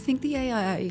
think the AI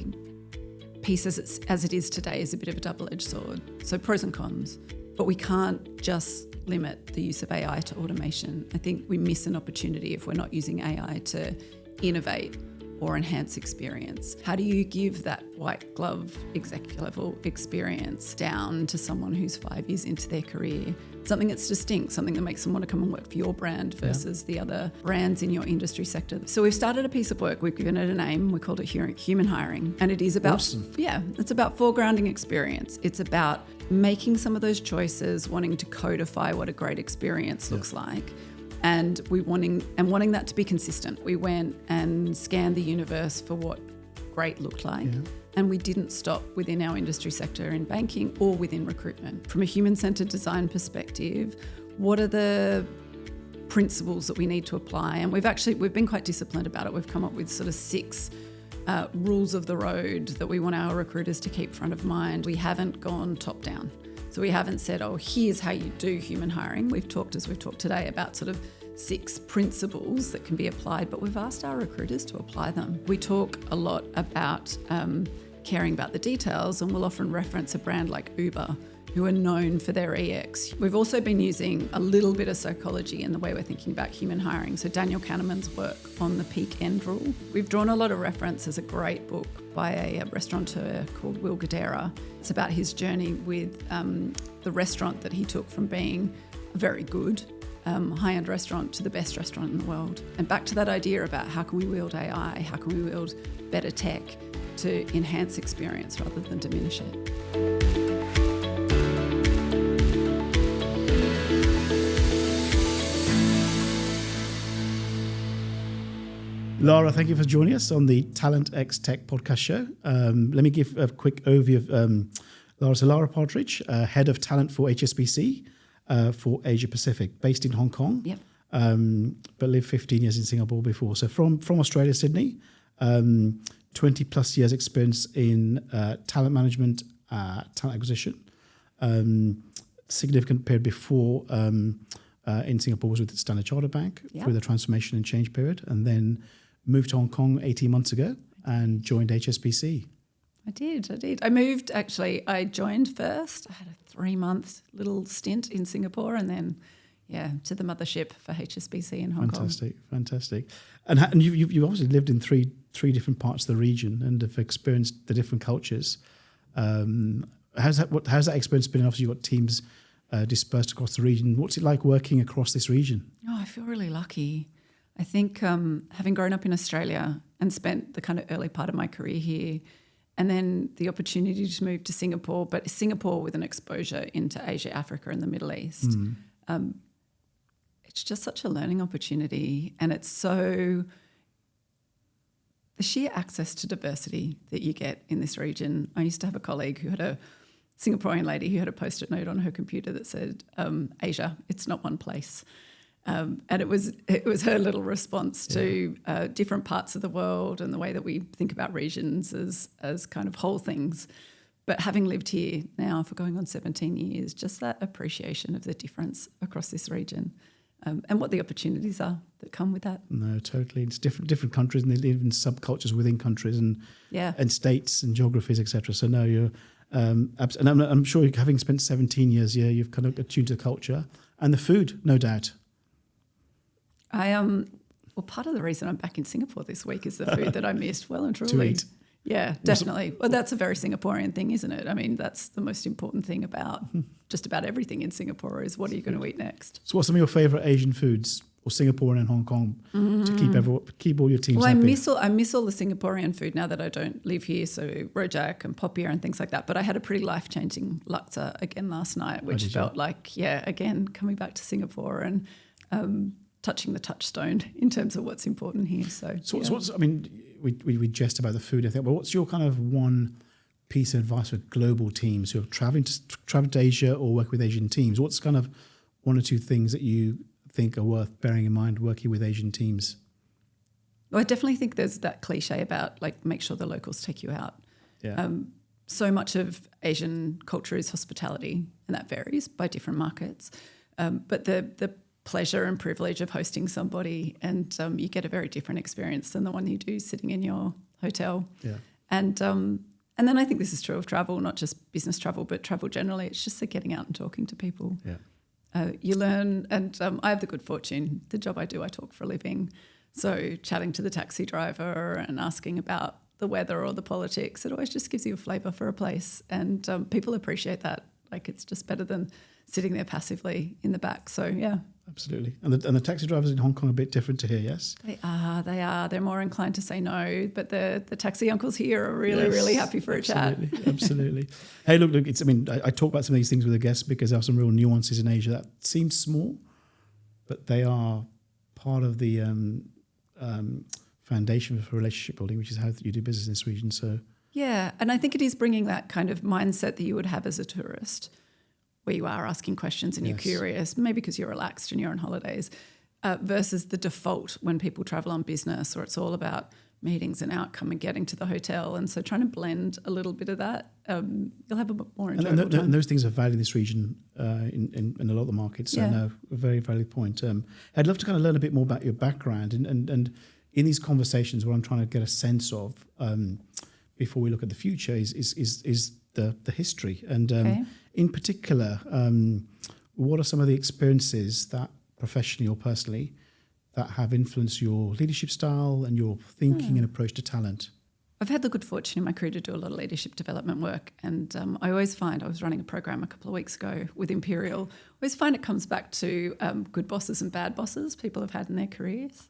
piece as it is today is a bit of a double-edged sword. So pros and cons, but we can't just limit the use of AI to automation. I think we miss an opportunity if we're not using AI to innovate or enhance experience. How do you give that white glove exec-level experience down to someone who's 5 years into their career? Something that's distinct, something that makes them want to come and work for your brand versus the other brands in your industry sector. So we've started a piece of work, we've given it a name, we called it Human Hiring. And it is about, it's about foregrounding experience. It's about making some of those choices, wanting to codify what a great experience looks like. And wanting that to be consistent. We went and scanned the universe for what great looked like. And we didn't stop within our industry sector in banking or within recruitment. From a human-centered design perspective, what are the principles that we need to apply? And we've been quite disciplined about it. We've come up with sort of 6 rules of the road that we want our recruiters to keep front of mind. We haven't gone top down. So we haven't said, here's how you do human hiring. We've talked today, about sort of 6 principles that can be applied, but we've asked our recruiters to apply them. We talk a lot about caring about the details, and we'll often reference a brand like Uber, who are known for their EX. We've also been using a little bit of psychology in the way we're thinking about human hiring. So Daniel Kahneman's work on the peak end rule. We've drawn a lot of reference. There's a great book by a restaurateur called Will Guidera. It's about his journey with the restaurant that he took from being a very good high-end restaurant to the best restaurant in the world. And back to that idea about how can we wield AI, how can we wield better tech to enhance experience rather than diminish it. Lara, thank you for joining us on the Talent X Tech podcast show. Let me give a quick overview of Lara. So Lara Partridge, Head of Talent for HSBC for Asia-Pacific, based in Hong Kong, but lived 15 years in Singapore before. So from Australia, Sydney, 20 plus years experience in talent management, talent acquisition. Significant period before in Singapore was with Standard Chartered Bank through the transformation and change period, and then moved to Hong Kong 18 months ago and joined HSBC. I did. I joined first. I had a 3-month little stint in Singapore and then, to the mothership for HSBC in Hong Kong. Fantastic. And you've obviously lived in three different parts of the region and have experienced the different cultures. How's that experience been? Obviously, you've got teams dispersed across the region. What's it like working across this region? I feel really lucky. I think having grown up in Australia and spent the kind of early part of my career here, and then the opportunity to move to Singapore, but Singapore with an exposure into Asia, Africa and the Middle East. It's just such a learning opportunity, and it's so the sheer access to diversity that you get in this region. I used to have a colleague who had a Singaporean lady who had a post-it note on her computer that said, Asia, it's not one place. And it was her little response to different parts of the world and the way that we think about regions as kind of whole things. But having lived here now for going on 17 years, just that appreciation of the difference across this region and what the opportunities are that come with that. No, totally. It's different countries, and they live in subcultures within countries and states and geographies, etc. So no, you're and I'm sure having spent 17 years here, you've kind of attuned to the culture and the food, no doubt. Part of the reason I'm back in Singapore this week is the food that I missed well and truly. To eat. Yeah, definitely. Well, that's a very Singaporean thing, isn't it? I mean, that's the most important thing about just about everything in Singapore is what are you going to eat next? So what's some of your favourite Asian foods, or Singaporean and Hong Kong, to keep all your teams happy? I miss all the Singaporean food now that I don't live here, so rojak and popiah and things like that. But I had a pretty life-changing laksa again last night, which felt like, again, coming back to Singapore and touching the touchstone in terms of what's important here. What's, I mean, we jest about the food, I think, but what's your kind of one piece of advice for global teams who are traveling to Asia or work with Asian teams? What's kind of one or two things that you think are worth bearing in mind working with Asian teams? Well, I definitely think there's that cliche about make sure the locals take you out. Yeah. So much of Asian culture is hospitality, and that varies by different markets. But the pleasure and privilege of hosting somebody, and you get a very different experience than the one you do sitting in your hotel. Yeah. And then I think this is true of travel, not just business travel, but travel generally. It's just like getting out and talking to people. Yeah. You learn, and I have the good fortune, the job I do, I talk for a living. So chatting to the taxi driver and asking about the weather or the politics, it always just gives you a flavour for a place. And people appreciate that. Like, it's just better than sitting there passively in the back. So, yeah. Absolutely. And the taxi drivers in Hong Kong are a bit different to here, yes? They are. They're more inclined to say no, but the taxi uncles here are really happy for a chat. Absolutely. Hey, look, I talk about some of these things with the guests because there are some real nuances in Asia that seem small, but they are part of the foundation for relationship building, which is how you do business in this region. So yeah, and I think it is bringing that kind of mindset that you would have as a tourist, where you are asking questions and you're curious, maybe because you're relaxed and you're on holidays, versus the default when people travel on business, or it's all about meetings and outcome and getting to the hotel. And so trying to blend a little bit of that, you'll have a more enjoyable time. And those things are valued in this region in a lot of the markets. So no, a very valid point. I'd love to kind of learn a bit more about your background and in these conversations, what I'm trying to get a sense of before we look at the future is the history. And in particular, what are some of the experiences that professionally or personally that have influenced your leadership style and your thinking and approach to talent? I've had the good fortune in my career to do a lot of leadership development work, and I always find, I was running a program a couple of weeks ago with Imperial, I always find it comes back to good bosses and bad bosses people have had in their careers.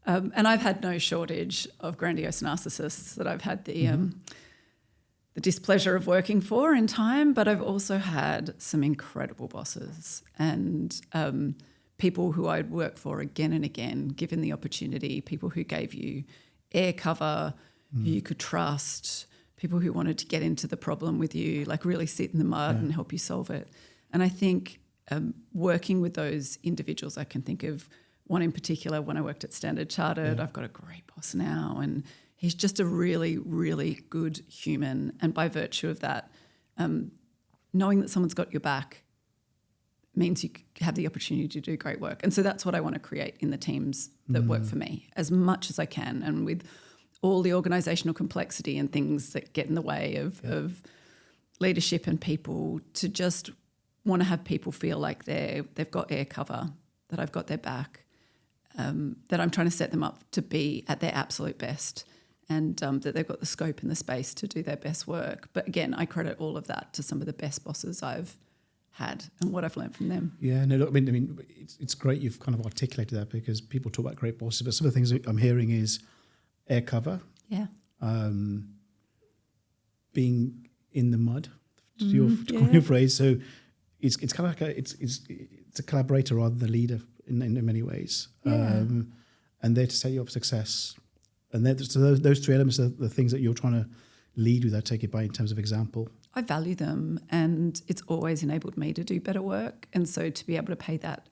And I've had no shortage of grandiose narcissists that I've had the displeasure of working for in time, but I've also had some incredible bosses and people who I'd work for again and again, given the opportunity, people who gave you air cover, who you could trust, people who wanted to get into the problem with you, like really sit in the mud and help you solve it. And I think working with those individuals, I can think of one in particular when I worked at Standard Chartered. I've got a great boss now, and he's just a really, really good human. And by virtue of that, knowing that someone's got your back means you have the opportunity to do great work. And so that's what I want to create in the teams that work for me as much as I can, and with all the organisational complexity and things that get in the way of leadership and people, to just want to have people feel like they've got air cover, that I've got their back, that I'm trying to set them up to be at their absolute best, and that they've got the scope and the space to do their best work. But again, I credit all of that to some of the best bosses I've had and what I've learned from them. Yeah, no, look, I mean, it's great you've kind of articulated that, because people talk about great bosses, but some of the things I'm hearing is air cover, being in the mud, to your phrase. So it's kind of like it's a collaborator rather than a leader in many ways, and there to set you up for success. And so those three elements are the things that you're trying to lead with, I take it by, in terms of example. I value them, and it's always enabled me to do better work. And so to be able to pay that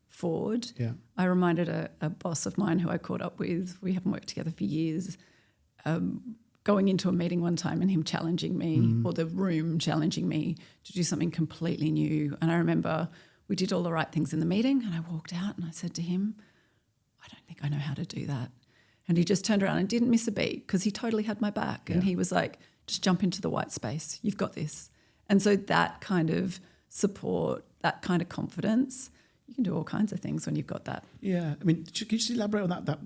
forward, I reminded a boss of mine who I caught up with, we haven't worked together for years, going into a meeting one time and him challenging me, or the room challenging me to do something completely new. And I remember we did all the right things in the meeting, and I walked out and I said to him, I don't think I know how to do that. And he just turned around and didn't miss a beat, because he totally had my back. And he was like, just jump into the white space. You've got this. And so that kind of support, that kind of confidence, you can do all kinds of things when you've got that. Yeah. I mean, can you just elaborate on that?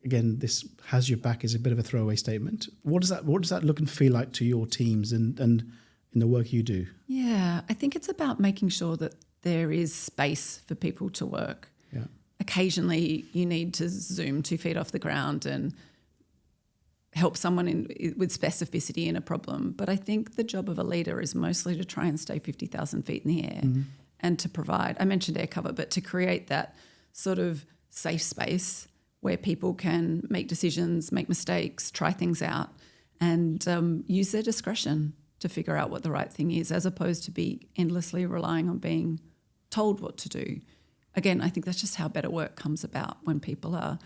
Again, this has your back is a bit of a throwaway statement. What does that look and feel like to your teams and in the work you do? Yeah, I think it's about making sure that there is space for people to work. Yeah. Occasionally you need to zoom 2 feet off the ground and help someone with specificity in a problem. But I think the job of a leader is mostly to try and stay 50,000 feet in the air and to provide, I mentioned air cover, but to create that sort of safe space where people can make decisions, make mistakes, try things out, and use their discretion to figure out what the right thing is, as opposed to be endlessly relying on being told what to do. Again, I think that's just how better work comes about, when people are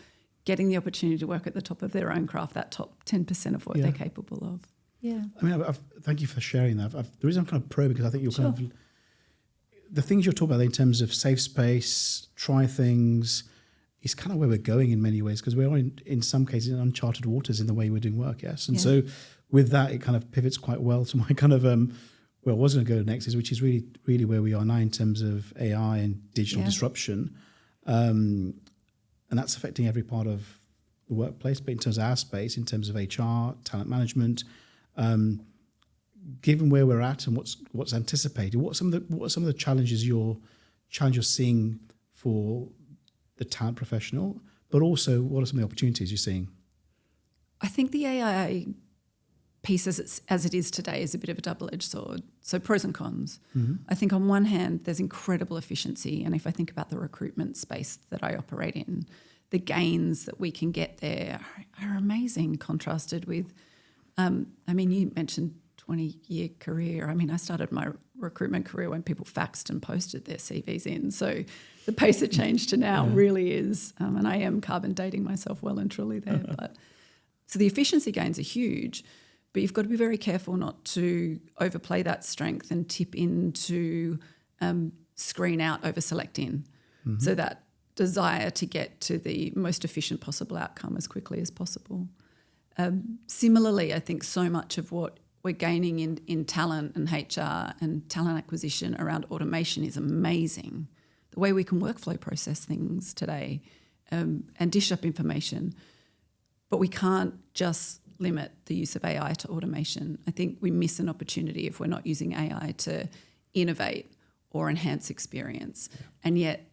getting the opportunity to work at the top of their own craft, that top 10% of what they're capable of. Yeah. I mean, thank you for sharing that. The reason I'm kind of probing, because I think you're kind of, the things you're talking about in terms of safe space, try things, is kind of where we're going in many ways, because we're in some cases in uncharted waters in the way we're doing work, yes. And so with that, it kind of pivots quite well to my kind of where I was going to go next, which is really where we are now in terms of AI and digital disruption. And that's affecting every part of the workplace, but in terms of our space, in terms of HR, talent management, given where we're at and what's anticipated, what are some of the challenges you're seeing for the talent professional, but also what are some of the opportunities you're seeing? I think the AI piece as it is today is a bit of a double-edged sword. So pros and cons. Mm-hmm. I think on one hand, there's incredible efficiency. And if I think about the recruitment space that I operate in, the gains that we can get there are amazing, contrasted with, you mentioned 20-year career. I started my recruitment career when people faxed and posted their CVs in. So the pace of change to now really is, and I am carbon dating myself well and truly there. But so the efficiency gains are huge, but you've got to be very careful not to overplay that strength and tip into screen out over select in. Mm-hmm. So that desire to get to the most efficient possible outcome as quickly as possible. Similarly, I think so much of what we're gaining in talent and HR and talent acquisition around automation is amazing. The way we can workflow process things today and dish up information, but we can't just limit the use of AI to automation. I think we miss an opportunity if we're not using AI to innovate or enhance experience. Yeah. And yet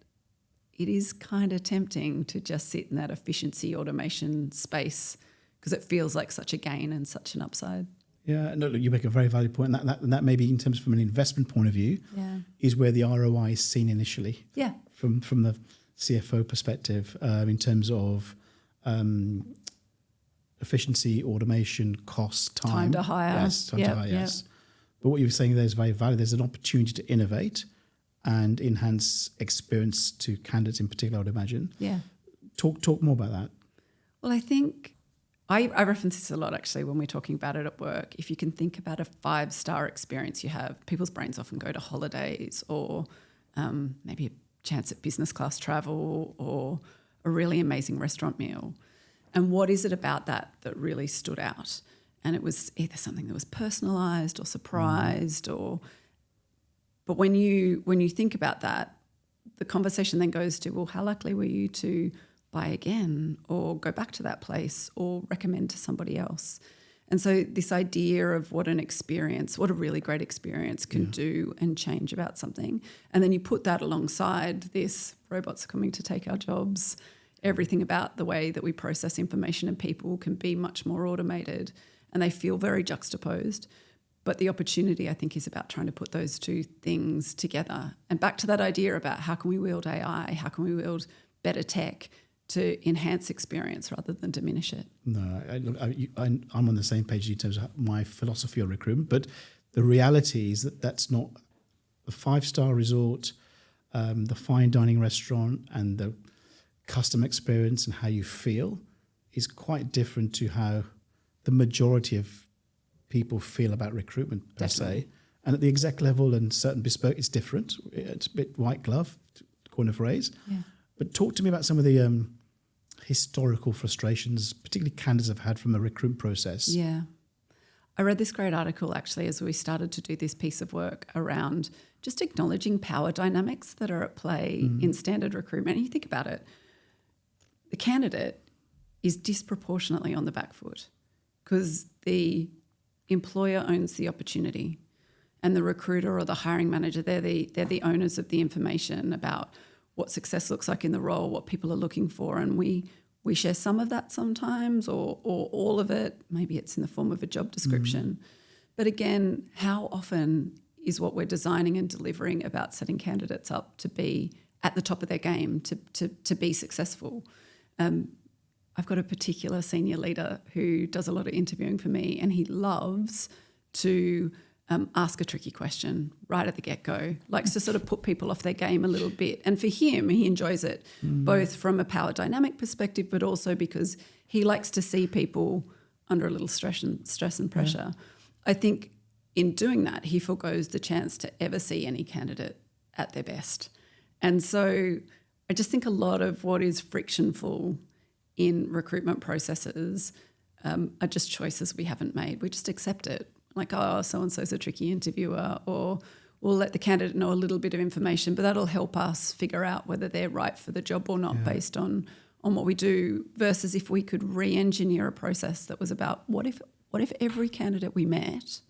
it is kind of tempting to just sit in that efficiency automation space because it feels like such a gain and such an upside. Yeah, no, look, you make a very valid point. And that maybe in terms from an investment point of view is where the ROI is seen initially. Yeah. From the CFO perspective, in terms of efficiency, automation, cost, time to hire. Yes, time to hire, yes. But what you're saying there is very valid. There's an opportunity to innovate and enhance experience to candidates in particular, I would imagine. Yeah. Talk more about that. Well, I think I reference this a lot actually when we're talking about it at work. If you can think about a 5-star experience you have, people's brains often go to holidays or maybe a chance at business class travel or a really amazing restaurant meal. And what is it about that really stood out? And it was either something that was personalised or surprised but when you think about that, the conversation then goes to, well, how likely were you to buy again or go back to that place or recommend to somebody else? And so this idea of what a really great experience can do and change about something. And then you put that alongside this, robots are coming to take our jobs, everything about the way that we process information and people can be much more automated, and they feel very juxtaposed. But the opportunity, I think, is about trying to put those two things together. And back to that idea about how can we wield AI, how can we wield better tech to enhance experience rather than diminish it. No, I'm on the same page in terms of my philosophy on recruitment, but the reality is that that's not the 5-star resort, the fine dining restaurant and the customer experience and how you feel is quite different to how the majority of people feel about recruitment per se. And at the exec level and certain bespoke, it's different. It's a bit white glove, to coin a phrase. Yeah. But talk to me about some of the historical frustrations, particularly candidates have had from the recruitment process. Yeah. I read this great article actually as we started to do this piece of work around just acknowledging power dynamics that are at play in standard recruitment. And you think about it, the candidate is disproportionately on the back foot because the employer owns the opportunity and the recruiter or the hiring manager, they're the owners of the information about what success looks like in the role, what people are looking for. And we share some of that sometimes or all of it. Maybe it's in the form of a job description. But again, how often is what we're designing and delivering about setting candidates up to be at the top of their game, to be successful? I've got a particular senior leader who does a lot of interviewing for me, and he loves to ask a tricky question right at the get-go, likes to sort of put people off their game a little bit. And for him, he enjoys it, both from a power dynamic perspective, but also because he likes to see people under a little stress and pressure. Yeah. I think in doing that, he forgoes the chance to ever see any candidate at their best. And so I just think a lot of what is frictionful in recruitment processes are just choices we haven't made. We just accept it. Like, oh, so-and-so's a tricky interviewer, or we'll let the candidate know a little bit of information, but that'll help us figure out whether they're right for the job or not based on what we do, versus if we could re-engineer a process that was about what if every candidate we met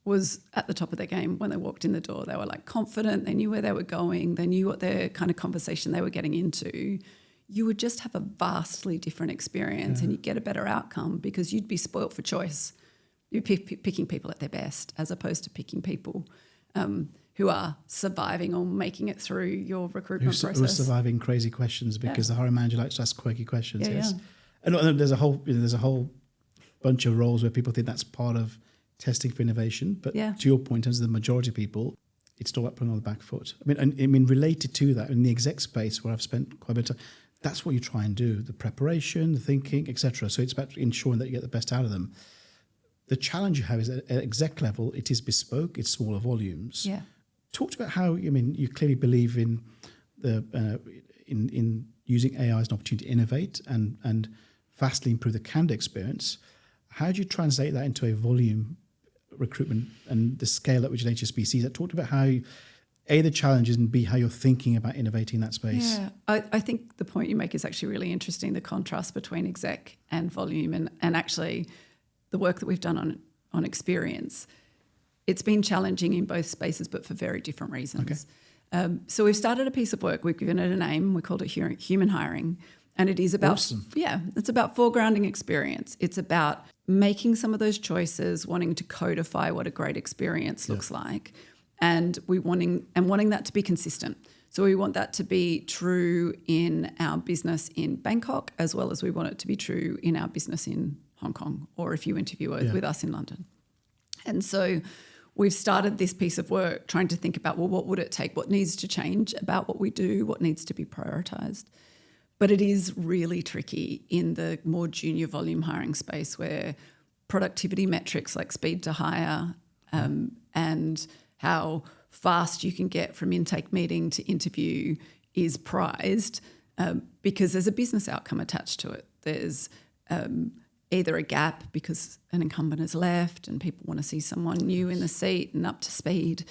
was at the top of their game when they walked in the door. They were like confident, they knew where they were going, they knew what their kind of conversation they were getting into. You would just have a vastly different experience and you'd get a better outcome because you'd be spoilt for choice. You're picking people at their best as opposed to picking people who are surviving or making it through your recruitment process. Who are surviving crazy questions because the hiring manager likes to ask quirky questions. Yes. And there's a whole bunch of roles where people think that's part of testing for innovation. But to your point, in terms of the majority of people, it's not about putting on the back foot. I mean, related to that, in the exec space where I've spent quite a bit of time, that's what you try and do, the preparation, the thinking, etc. So it's about ensuring that you get the best out of them. The challenge you have is at exec level, it is bespoke, it's smaller volumes. Yeah. Talk about how, you clearly believe in in using AI as an opportunity to innovate and vastly improve the candidate experience. How do you translate that into a volume recruitment and the scale at which an HSBC is? Talk about how A, the challenges, and B, how you're thinking about innovating in that space. Yeah, I think the point you make is actually really interesting, the contrast between exec and volume and actually the work that we've done on experience. It's been challenging in both spaces, but for very different reasons. Okay. So we've started a piece of work, we've given it a name, we called it Human Hiring, and it is about, it's about foregrounding experience. It's about making some of those choices, wanting to codify what a great experience looks like, and wanting that to be consistent. So we want that to be true in our business in Bangkok, as well as we want it to be true in our business in Hong Kong, or if you interview with us in London. And so we've started this piece of work trying to think about, well, what would it take? What needs to change about what we do? What needs to be prioritised? But it is really tricky in the more junior volume hiring space where productivity metrics like speed to hire and how fast you can get from intake meeting to interview is prized because there's a business outcome attached to it. There's either a gap because an incumbent has left and people want to see someone new in the seat and up to speed,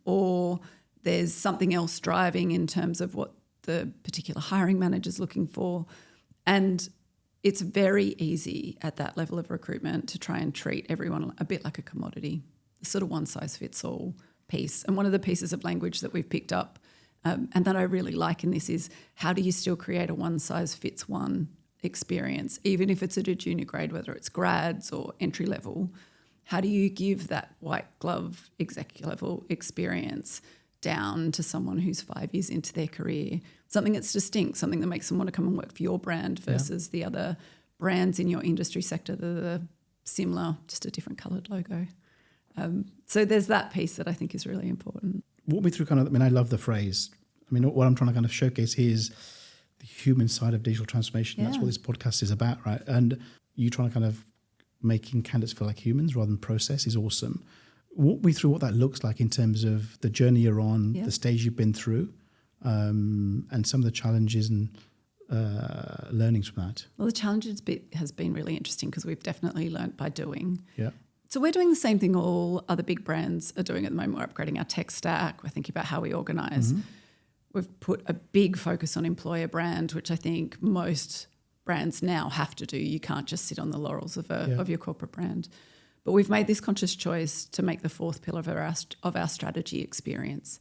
or there's something else driving in terms of what the particular hiring manager's looking for. And it's very easy at that level of recruitment to try and treat everyone a bit like a commodity, the sort of one-size-fits-all piece. And one of the pieces of language that we've picked up and that I really like in this is, how do you still create a one-size-fits-one experience, even if it's at a junior grade, whether it's grads or entry level? How do you give that white glove executive level experience down to someone who's 5 years into their career, something that's distinct, something that makes them want to come and work for your brand versus the other brands in your industry sector that are similar, just a different coloured logo. So there's that piece that I think is really important. Walk me through I love the phrase. What I'm trying to kind of showcase here is the human side of digital transformation. Yeah. That's what this podcast is about, right? And you trying to kind of making candidates feel like humans rather than process is awesome. Walk me through what that looks like in terms of the journey you're on, the stage you've been through, and some of the challenges and learnings from that. Well, the challenges bit has been really interesting because we've definitely learnt by doing. Yeah. So we're doing the same thing all other big brands are doing at the moment. We're upgrading our tech stack. We're thinking about how we organise. Mm-hmm. We've put a big focus on employer brand, which I think most brands now have to do. You can't just sit on the laurels of your corporate brand. But we've made this conscious choice to make the fourth pillar of our strategy experience.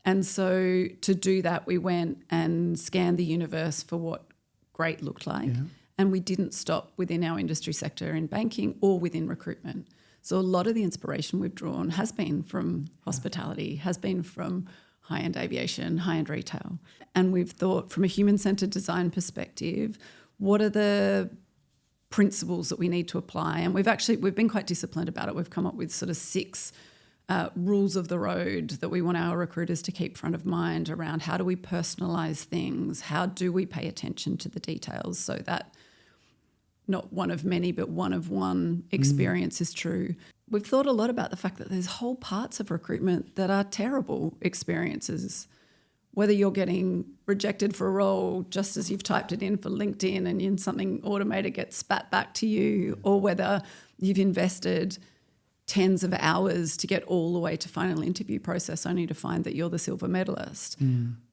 And so to do that, we went and scanned the universe for what great looked like. Yeah. And we didn't stop within our industry sector in banking or within recruitment. So a lot of the inspiration we've drawn has been from hospitality, has been from high-end aviation, high-end retail. And we've thought from a human-centred design perspective, what are the principles that we need to apply? And we've been quite disciplined about it. We've come up with sort of 6 rules of the road that we want our recruiters to keep front of mind around how do we personalise things, how do we pay attention to the details so that not one of many but one of one experience is true. We've thought a lot about the fact that there's whole parts of recruitment that are terrible experiences whether you're getting rejected for a role just as you've typed it in for LinkedIn and then something automated gets spat back to you, or whether you've invested tens of hours to get all the way to final interview process only to find that you're the silver medalist.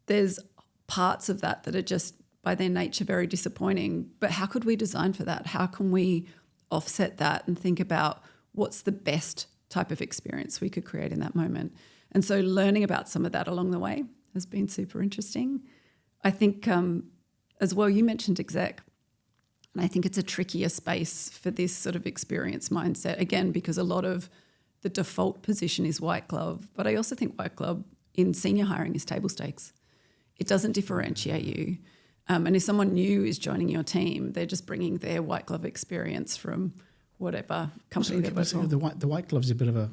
There's parts of that that are just by their nature very disappointing. But how could we design for that? How can we offset that and think about what's the best type of experience we could create in that moment? And so learning about some of that along the way has been super interesting. I think as well, you mentioned exec, and I think it's a trickier space for this sort of experience mindset, again, because a lot of the default position is white glove, but I also think white glove in senior hiring is table stakes. It doesn't differentiate you. And if someone new is joining your team, they're just bringing their white glove experience from whatever company they're working for. The white glove is a bit of a...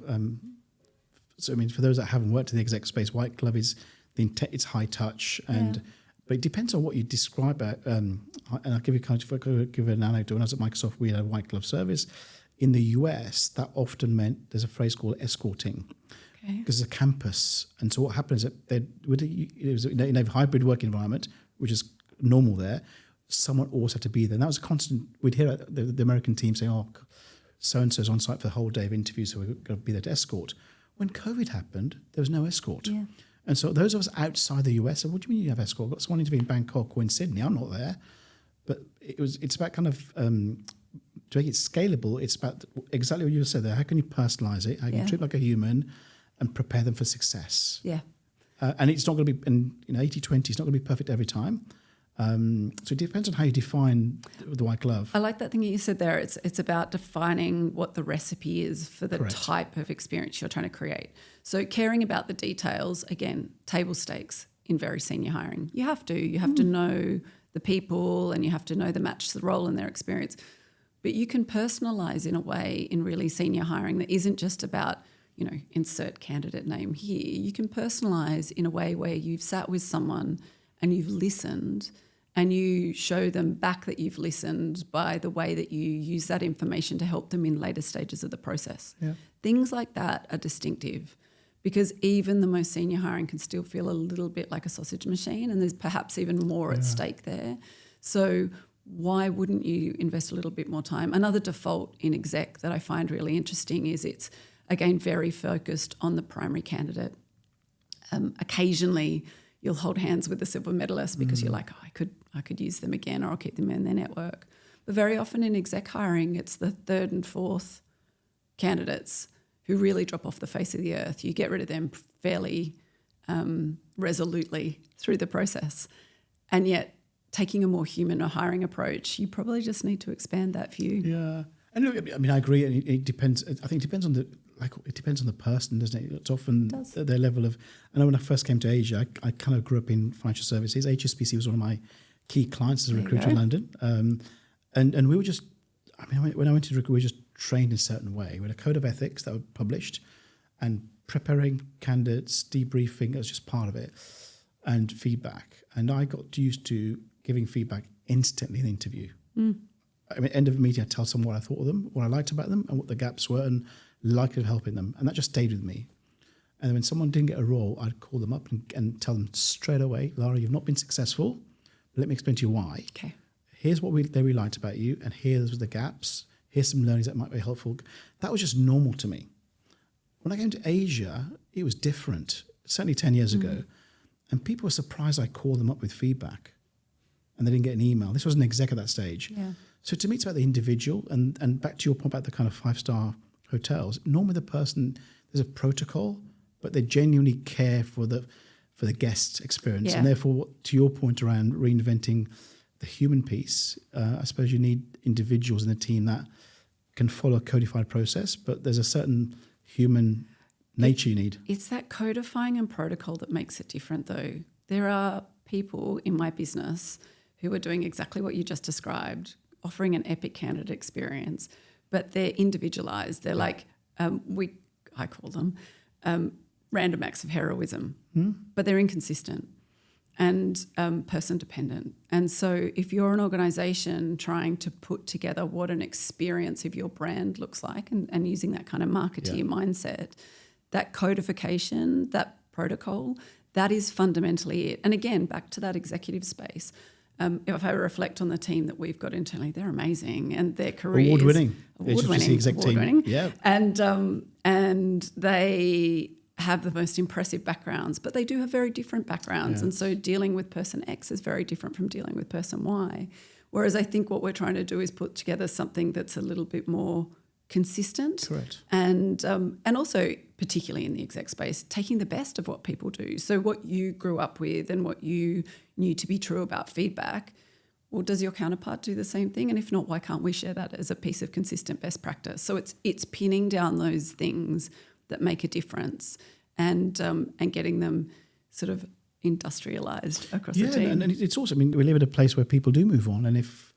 so, I mean, for those that haven't worked in the exec space, white glove is... it's high touch, but it depends on what you describe. And I'll give you give an anecdote. When I was at Microsoft, we had a white glove service. In the US, that often meant there's a phrase called escorting, because it's a campus. And so what happens is that it was in a hybrid work environment, which is normal there. Someone always had to be there. And that was a constant. We'd hear the American team say, "Oh, so and so's on site for the whole day of interviews, so we've got to be there to escort." When COVID happened, there was no escort. Yeah. And so those of us outside the US said, "What do you mean you have escort? I've got someone interviewing in Bangkok or in Sydney. I'm not there." But it's about kind of to make it scalable. It's about exactly what you said there. How can you personalize it? How can you treat it like a human and prepare them for success? Yeah. And it's not going to be, 80-20, it's not going to be perfect every time. So it depends on how you define the white glove. I like that thing you said there. It's about defining what the recipe is for the type of experience you're trying to create. So caring about the details, again, table stakes in very senior hiring. You have to know the people and you have to know the match to the role and their experience. But you can personalise in a way in really senior hiring that isn't just about, insert candidate name here. You can personalise in a way where you've sat with someone and you've listened and you show them back that you've listened by the way that you use that information to help them in later stages of the process. Yeah. Things like that are distinctive because even the most senior hiring can still feel a little bit like a sausage machine and there's perhaps even more at stake there. So why wouldn't you invest a little bit more time? Another default in exec that I find really interesting is it's, again, very focused on the primary candidate. Occasionally you'll hold hands with the silver medalist because you're like, oh, I could use them again or I'll keep them in their network. But very often in exec hiring, it's the third and fourth candidates who really drop off the face of the earth. You get rid of them fairly resolutely through the process. And yet taking a more human or hiring approach, you probably just need to expand that view. Yeah. And look, I mean, I agree. It depends. I think it depends on it depends on the person, doesn't it? It's often their level of. I know when I first came to Asia, I kind of grew up in financial services. HSBC was one of my key clients as a recruiter in London, and we were just. I mean, when I went to recruit, we were just trained in a certain way. We had a code of ethics that were published, and preparing candidates, debriefing was just part of it, and feedback. And I got used to giving feedback instantly in the interview. I mean, end of the meeting, I'd tell someone what I thought of them, what I liked about them, and what the gaps were, and likelihood of helping them. And that just stayed with me. And then when someone didn't get a role, I'd call them up and tell them straight away, Lara, you've not been successful. Let me explain to you why. Okay. Here's what they really liked about you, and here's the gaps. Here's some learnings that might be helpful. That was just normal to me. When I came to Asia, it was different, certainly 10 years ago. And people were surprised I called them up with feedback. And they didn't get an email. This was an exec at that stage. Yeah. So to me, it's about the individual. And back to your point about the kind of 5-star hotels, normally the person, there's a protocol, but they genuinely care for the guest experience. Yeah. And therefore, to your point around reinventing the human piece, I suppose you need individuals in the team that can follow a codified process, but there's a certain human nature you need. It's that codifying and protocol that makes it different, though. There are people in my business who are doing exactly what you just described, offering an epic candidate experience, but they're individualized. They're like, I call them random acts of heroism, but they're inconsistent and person dependent. And so if you're an organisation trying to put together what an experience of your brand looks like and using that kind of marketeer mindset, that codification, that protocol, that is fundamentally it. And again, back to that executive space. If I reflect on the team that we've got internally, they're amazing, and their careers award-winning exec team, yeah, and they have the most impressive backgrounds, but they do have very different backgrounds, and so dealing with person X is very different from dealing with person Y. Whereas I think what we're trying to do is put together something that's a little bit more consistent, correct, and also particularly in the exec space, taking the best of what people do. So what you grew up with and what you knew to be true about feedback, well, does your counterpart do the same thing? And if not, why can't we share that as a piece of consistent best practice? So it's pinning down those things that make a difference and getting them sort of industrialized across the team. And it's also, I mean, we live in a place where people do move on, and if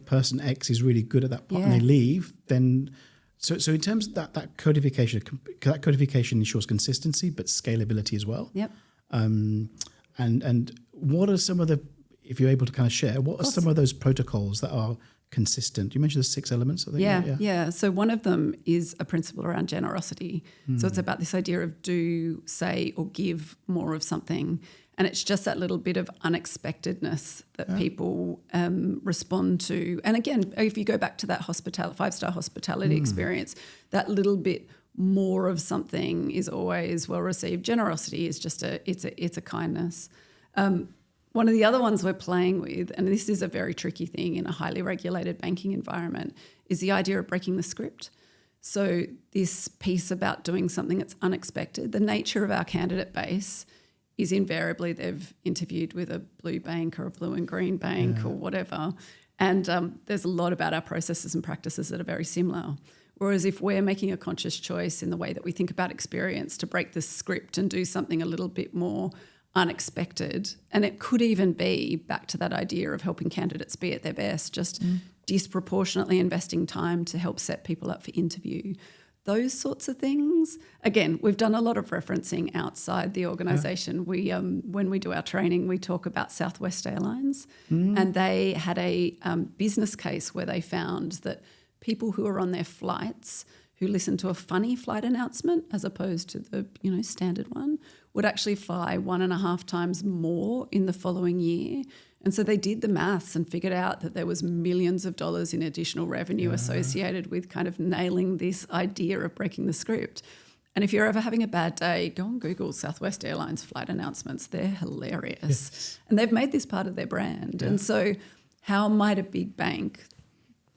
person X is really good at that part and they leave, then so in terms of that codification ensures consistency but scalability as well. Yep. And what are some of the, if you're able to kind of share, what are some of those protocols that are consistent? You mentioned the 6 elements, I think. Yeah. So one of them is a principle around generosity. So it's about this idea of do, say, or give more of something. And it's just that little bit of unexpectedness that people respond to. And again, if you go back to that 5-star hospitality experience, that little bit more of something is always well received. Generosity is just it's a kindness. One of the other ones we're playing with, and this is a very tricky thing in a highly regulated banking environment, is the idea of breaking the script. So this piece about doing something that's unexpected, the nature of our candidate base is invariably they've interviewed with a blue bank or a blue and green bank or whatever. And there's a lot about our processes and practices that are very similar. Whereas if we're making a conscious choice in the way that we think about experience to break the script and do something a little bit more unexpected, and it could even be back to that idea of helping candidates be at their best, just disproportionately investing time to help set people up for interview. Those sorts of things. Again, we've done a lot of referencing outside the organisation. We, when we do our training, we talk about Southwest Airlines, and they had a business case where they found that people who are on their flights who listen to a funny flight announcement as opposed to the standard one would actually fly 1.5 times more in the following year. And so they did the maths and figured out that there was millions of dollars in additional revenue associated with kind of nailing this idea of breaking the script. And if you're ever having a bad day, go on Google Southwest Airlines flight announcements. They're hilarious. Yes. And they've made this part of their brand. Yeah. And so how might a big bank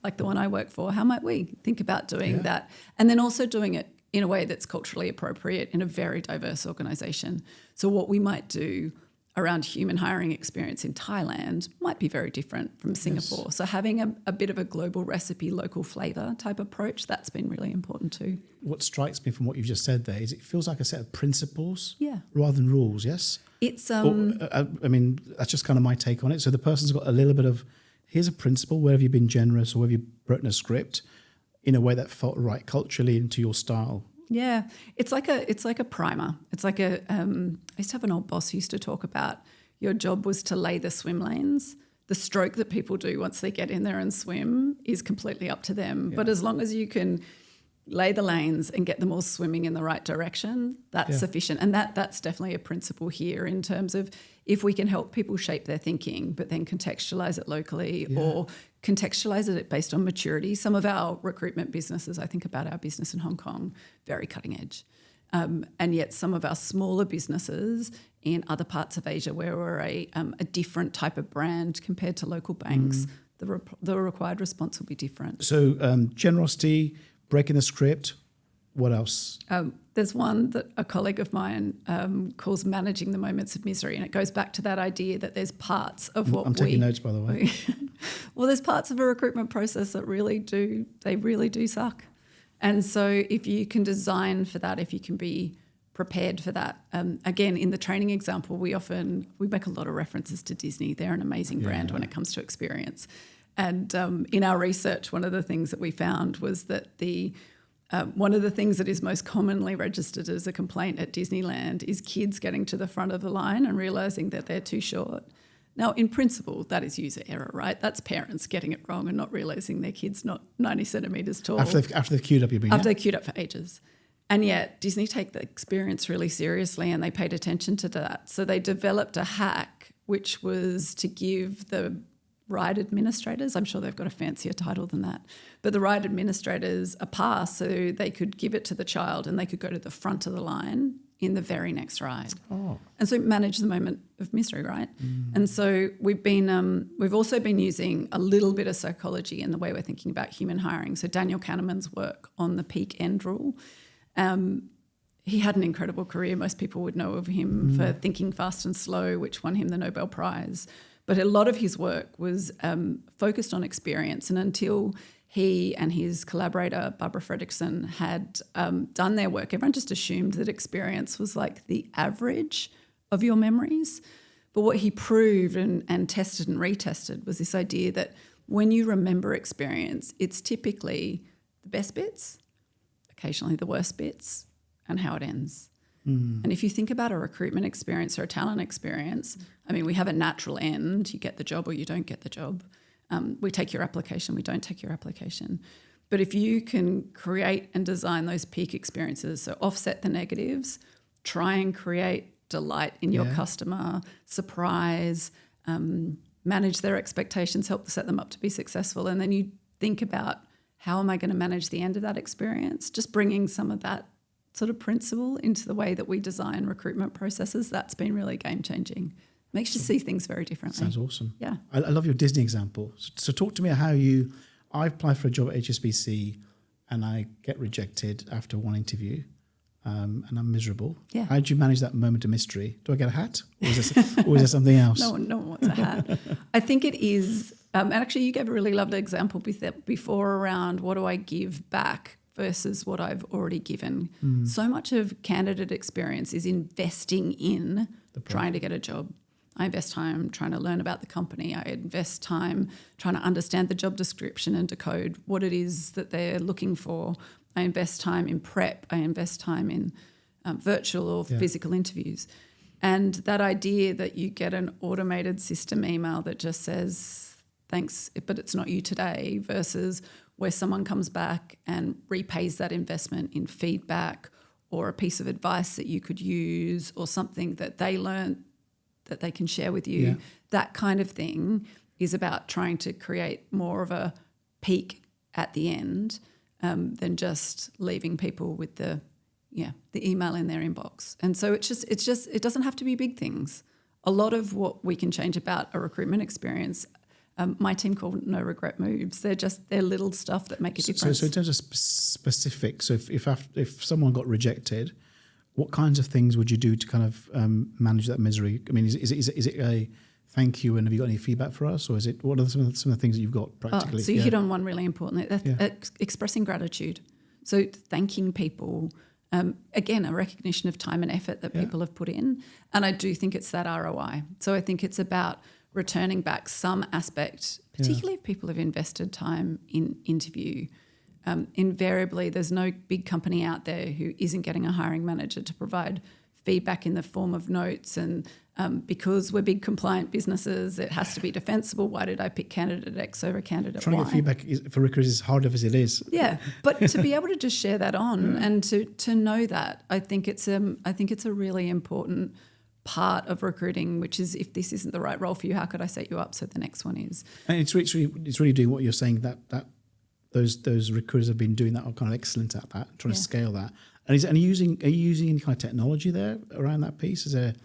like the one I work for, how might we think about doing that? And then also doing it in a way that's culturally appropriate in a very diverse organisation. So what we might do around human hiring experience in Thailand might be very different from Singapore. Yes. So having a bit of a global recipe, local flavour type approach, that's been really important too. What strikes me from what you've just said there is it feels like a set of principles rather than rules, yes? It's I mean, that's just kind of my take on it. So the person's got a little bit of, here's a principle, where have you been generous or where have you broken a script in a way that felt right culturally into your style? Yeah, it's like a primer. It's like I used to have an old boss who used to talk about your job was to lay the swim lanes. The stroke that people do once they get in there and swim is completely up to them. Yeah. But as long as you can lay the lanes and get them all swimming in the right direction, that's sufficient. And that's definitely a principle here in terms of if we can help people shape their thinking, but then contextualise it locally or contextualise it based on maturity. Some of our recruitment businesses, I think about our business in Hong Kong, very cutting edge. And yet some of our smaller businesses in other parts of Asia where we're a different type of brand compared to local banks, the required response will be different. So generosity, breaking the script, what else? There's one that a colleague of mine calls managing the moments of misery, and it goes back to that idea that there's parts of what I'm taking notes, by the way. Well, there's parts of a recruitment process that really do suck. And so if you can design for that, if you can be prepared for that, again, in the training example, we make a lot of references to Disney. They're an amazing brand when it comes to experience. And in our research, one of the things that we found was that one of the things that is most commonly registered as a complaint at Disneyland is kids getting to the front of the line and realising that they're too short. Now, in principle, that is user error, right? That's parents getting it wrong and not realising their kid's not 90 centimetres tall. After they've queued up, you mean? After they've queued up for ages. And yet Disney take the experience really seriously and they paid attention to that. So they developed a hack which was to give the ride administrators, I'm sure they've got a fancier title than that, but the ride administrators a pass so they could give it to the child and they could go to the front of the line in the very next ride. Oh. And so manage the moment of misery, right? And so we've also been using a little bit of psychology in the way we're thinking about human hiring. So Daniel Kahneman's work on the peak end rule. He had an incredible career. Most people would know of him for Thinking Fast and Slow, which won him the Nobel Prize. But a lot of his work was focused on experience. And until he and his collaborator, Barbara Fredrickson, had done their work, everyone just assumed that experience was like the average of your memories. But what he proved and tested and retested was this idea that when you remember experience, it's typically the best bits, occasionally the worst bits, and how it ends. And if you think about a recruitment experience or a talent experience, I mean, we have a natural end. You get the job or you don't get the job. We take your application, we don't take your application. But if you can create and design those peak experiences, so offset the negatives, try and create delight in your customer, surprise, manage their expectations, help set them up to be successful, and then you think about how am I going to manage the end of that experience, just bringing some of that sort of principle into the way that we design recruitment processes, that's been really game-changing. Makes you see things very differently. Sounds awesome. Yeah. I love your Disney example. So talk to me how I apply for a job at HSBC and I get rejected after one interview and I'm miserable. Yeah. How do you manage that moment of mystery? Do I get a hat or is there something else? No one wants a hat. I think it is, and actually you gave a really lovely example before around what do I give back versus what I've already given. So much of candidate experience is investing in trying to get a job. I invest time trying to learn about the company. I invest time trying to understand the job description and decode what it is that they're looking for. I invest time in prep. I invest time in virtual or physical interviews. And that idea that you get an automated system email that just says, thanks, but it's not you today, versus where someone comes back and repays that investment in feedback or a piece of advice that you could use or something that they learned that they can share with you. That kind of thing is about trying to create more of a peak at the end than just leaving people with the email in their inbox. And so it doesn't have to be big things. A lot of what we can change about a recruitment experience, my team call no regret moves. They're little stuff that make a difference. So in terms of specifics, so if someone got rejected, what kinds of things would you do to kind of manage that misery? I mean, is it a thank you and have you got any feedback for us, or is it what are some of the things that you've got practically? So you hit on one really important, expressing gratitude. So thanking people. Again, a recognition of time and effort that people have put in. And I do think it's that ROI. So I think it's about returning back some aspect, particularly if people have invested time in interview. Invariably, there's no big company out there who isn't getting a hiring manager to provide feedback in the form of notes. And because we're big compliant businesses, it has to be defensible. Why did I pick candidate X over candidate Y? Trying to get feedback for recruiters is hard as it is. Yeah, but to be able to just share that on and to know that, I think it's a really important part of recruiting, which is if this isn't the right role for you, how could I set you up so the next one is? And it's really doing what you're saying, that those recruiters have been doing that, are kind of excellent at that, trying to scale that. And are you using any kind of technology there around that piece? Is there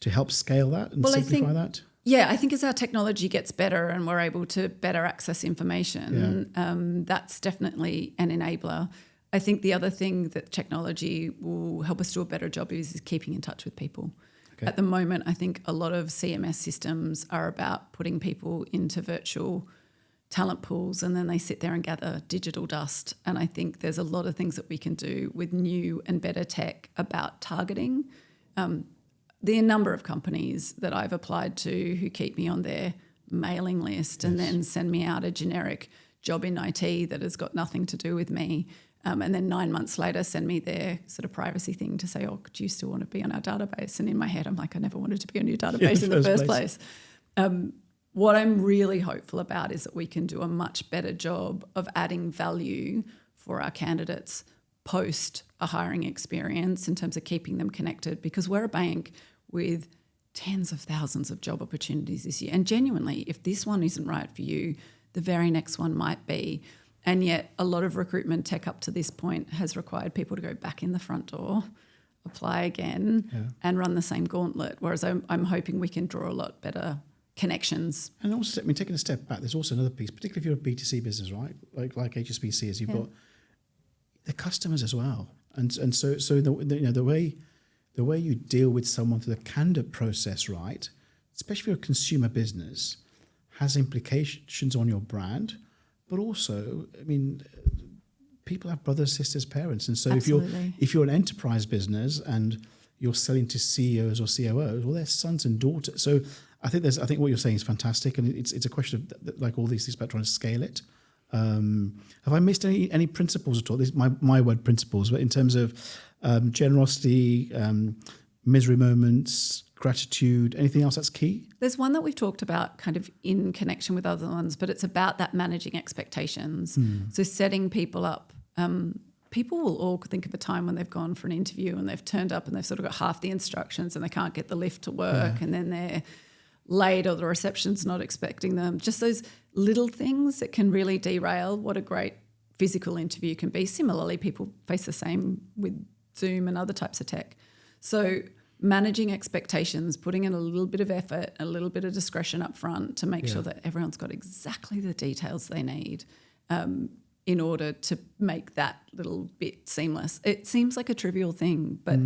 to help scale that and simplify that? Yeah, I think as our technology gets better and we're able to better access information, that's definitely an enabler. I think the other thing that technology will help us do a better job is keeping in touch with people. Okay. At the moment, I think a lot of CMS systems are about putting people into virtual talent pools and then they sit there and gather digital dust. And I think there's a lot of things that we can do with new and better tech about targeting. The number of companies that I've applied to who keep me on their mailing list and then send me out a generic job in IT that has got nothing to do with me. And then 9 months later send me their sort of privacy thing to say, oh, do you still want to be on our database? And in my head, I'm like, I never wanted to be on your database in the first place. What I'm really hopeful about is that we can do a much better job of adding value for our candidates post a hiring experience in terms of keeping them connected, because we're a bank with tens of thousands of job opportunities this year. And genuinely, if this one isn't right for you, the very next one might be. And yet a lot of recruitment tech up to this point has required people to go back in the front door, apply again and run the same gauntlet, whereas I'm hoping we can draw a lot better connections. And also, I mean, taking a step back, there's also another piece, particularly if you're a B2C business, right? Like HSBC is, you've got the customers as well. And so the way you deal with someone through the candidate process, right, especially if you're a consumer business, has implications on your brand, but also, I mean, people have brothers, sisters, parents. And so if you're an enterprise business and you're selling to CEOs or COOs, well, they're sons and daughters. So I think what you're saying is fantastic, and it's a question of, like all these things, about trying to scale it. Have I missed any principles at all? This is my word, principles, but in terms of generosity, misery moments, gratitude, anything else that's key? There's one that we've talked about kind of in connection with other ones, but it's about that managing expectations. So setting people up. People will all think of a time when they've gone for an interview and they've turned up and they've sort of got half the instructions and they can't get the lift to work and then they're late or the reception's not expecting them. Just those little things that can really derail what a great physical interview can be. Similarly, people face the same with Zoom and other types of tech. So managing expectations, putting in a little bit of effort, a little bit of discretion up front to make sure that everyone's got exactly the details they need in order to make that little bit seamless. It seems like a trivial thing, but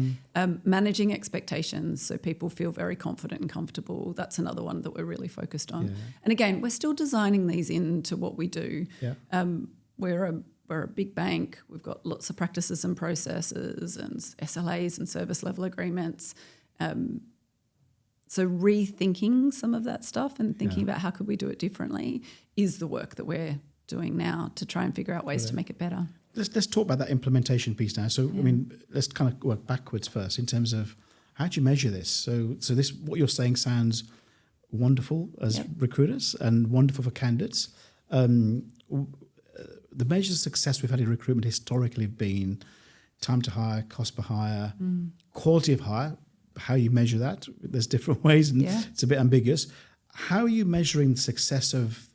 managing expectations so people feel very confident and comfortable, that's another one that we're really focused on. And again, we're still designing these into what we do. We're a big bank. We've got lots of practices and processes and SLAs and service level agreements. So rethinking some of that stuff and thinking about how could we do it differently is the work that we're doing now to try and figure out ways to make it better. Let's talk about that implementation piece now. So, I mean, let's kind of work backwards first in terms of how do you measure this? So this, what you're saying sounds wonderful as recruiters and wonderful for candidates. The measures of success we've had in recruitment historically have been time to hire, cost per hire, quality of hire. How you measure that? There's different ways, and it's a bit ambiguous. How are you measuring the success of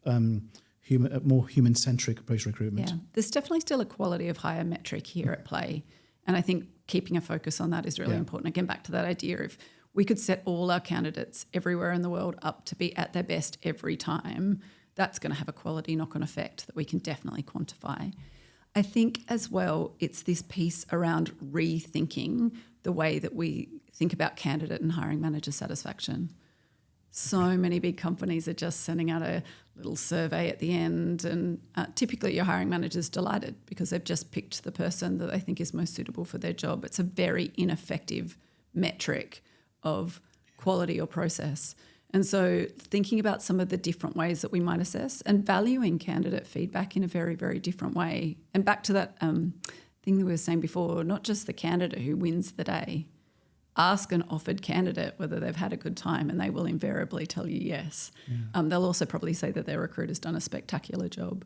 more human-centric approach to recruitment? Yeah, there's definitely still a quality of hire metric here at play, and I think keeping a focus on that is really important. Again, back to that idea of we could set all our candidates everywhere in the world up to be at their best every time. That's going to have a quality knock-on effect that we can definitely quantify. I think as well, it's this piece around rethinking the way that we think about candidate and hiring manager satisfaction. So many big companies are just sending out a little survey at the end, and typically your hiring manager's delighted because they've just picked the person that they think is most suitable for their job. It's a very ineffective metric of quality or process. And so thinking about some of the different ways that we might assess and valuing candidate feedback in a very, very different way. And back to that thing that we were saying before, not just the candidate who wins the day. Ask an offered candidate whether they've had a good time and they will invariably tell you yes. They'll also probably say that their recruiter's done a spectacular job.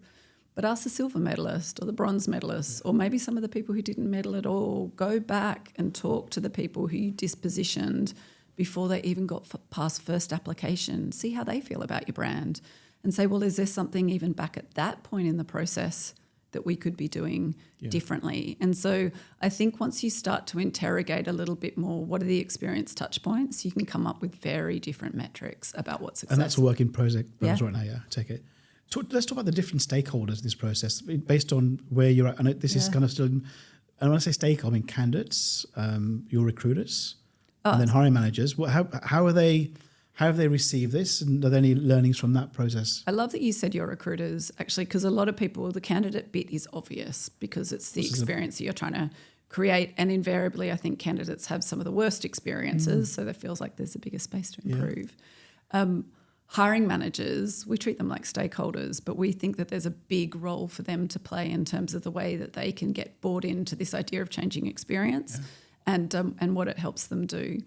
But ask the silver medalist or the bronze medalist or maybe some of the people who didn't medal at all. Go back and talk to the people who you dispositioned before they even got past first application. See how they feel about your brand and say, well, is there something even back at that point in the process that we could be doing differently? And so I think once you start to interrogate a little bit more, what are the experience touch points, you can come up with very different metrics about what success. And that's a work in progress right now, take it. Let's talk about the different stakeholders in this process based on where you're at. And this is kind of still, and when I say stakeholder, I mean candidates, your recruiters, and then hiring managers. How have they received this, and are there any learnings from that process? I love that you said your recruiters, actually, because a lot of people, the candidate bit is obvious because it's the experience that you're trying to create, and invariably I think candidates have some of the worst experiences, so there feels like there's a bigger space to improve. Hiring managers, we treat them like stakeholders, but we think that there's a big role for them to play in terms of the way that they can get bought into this idea of changing experience and what it helps them do.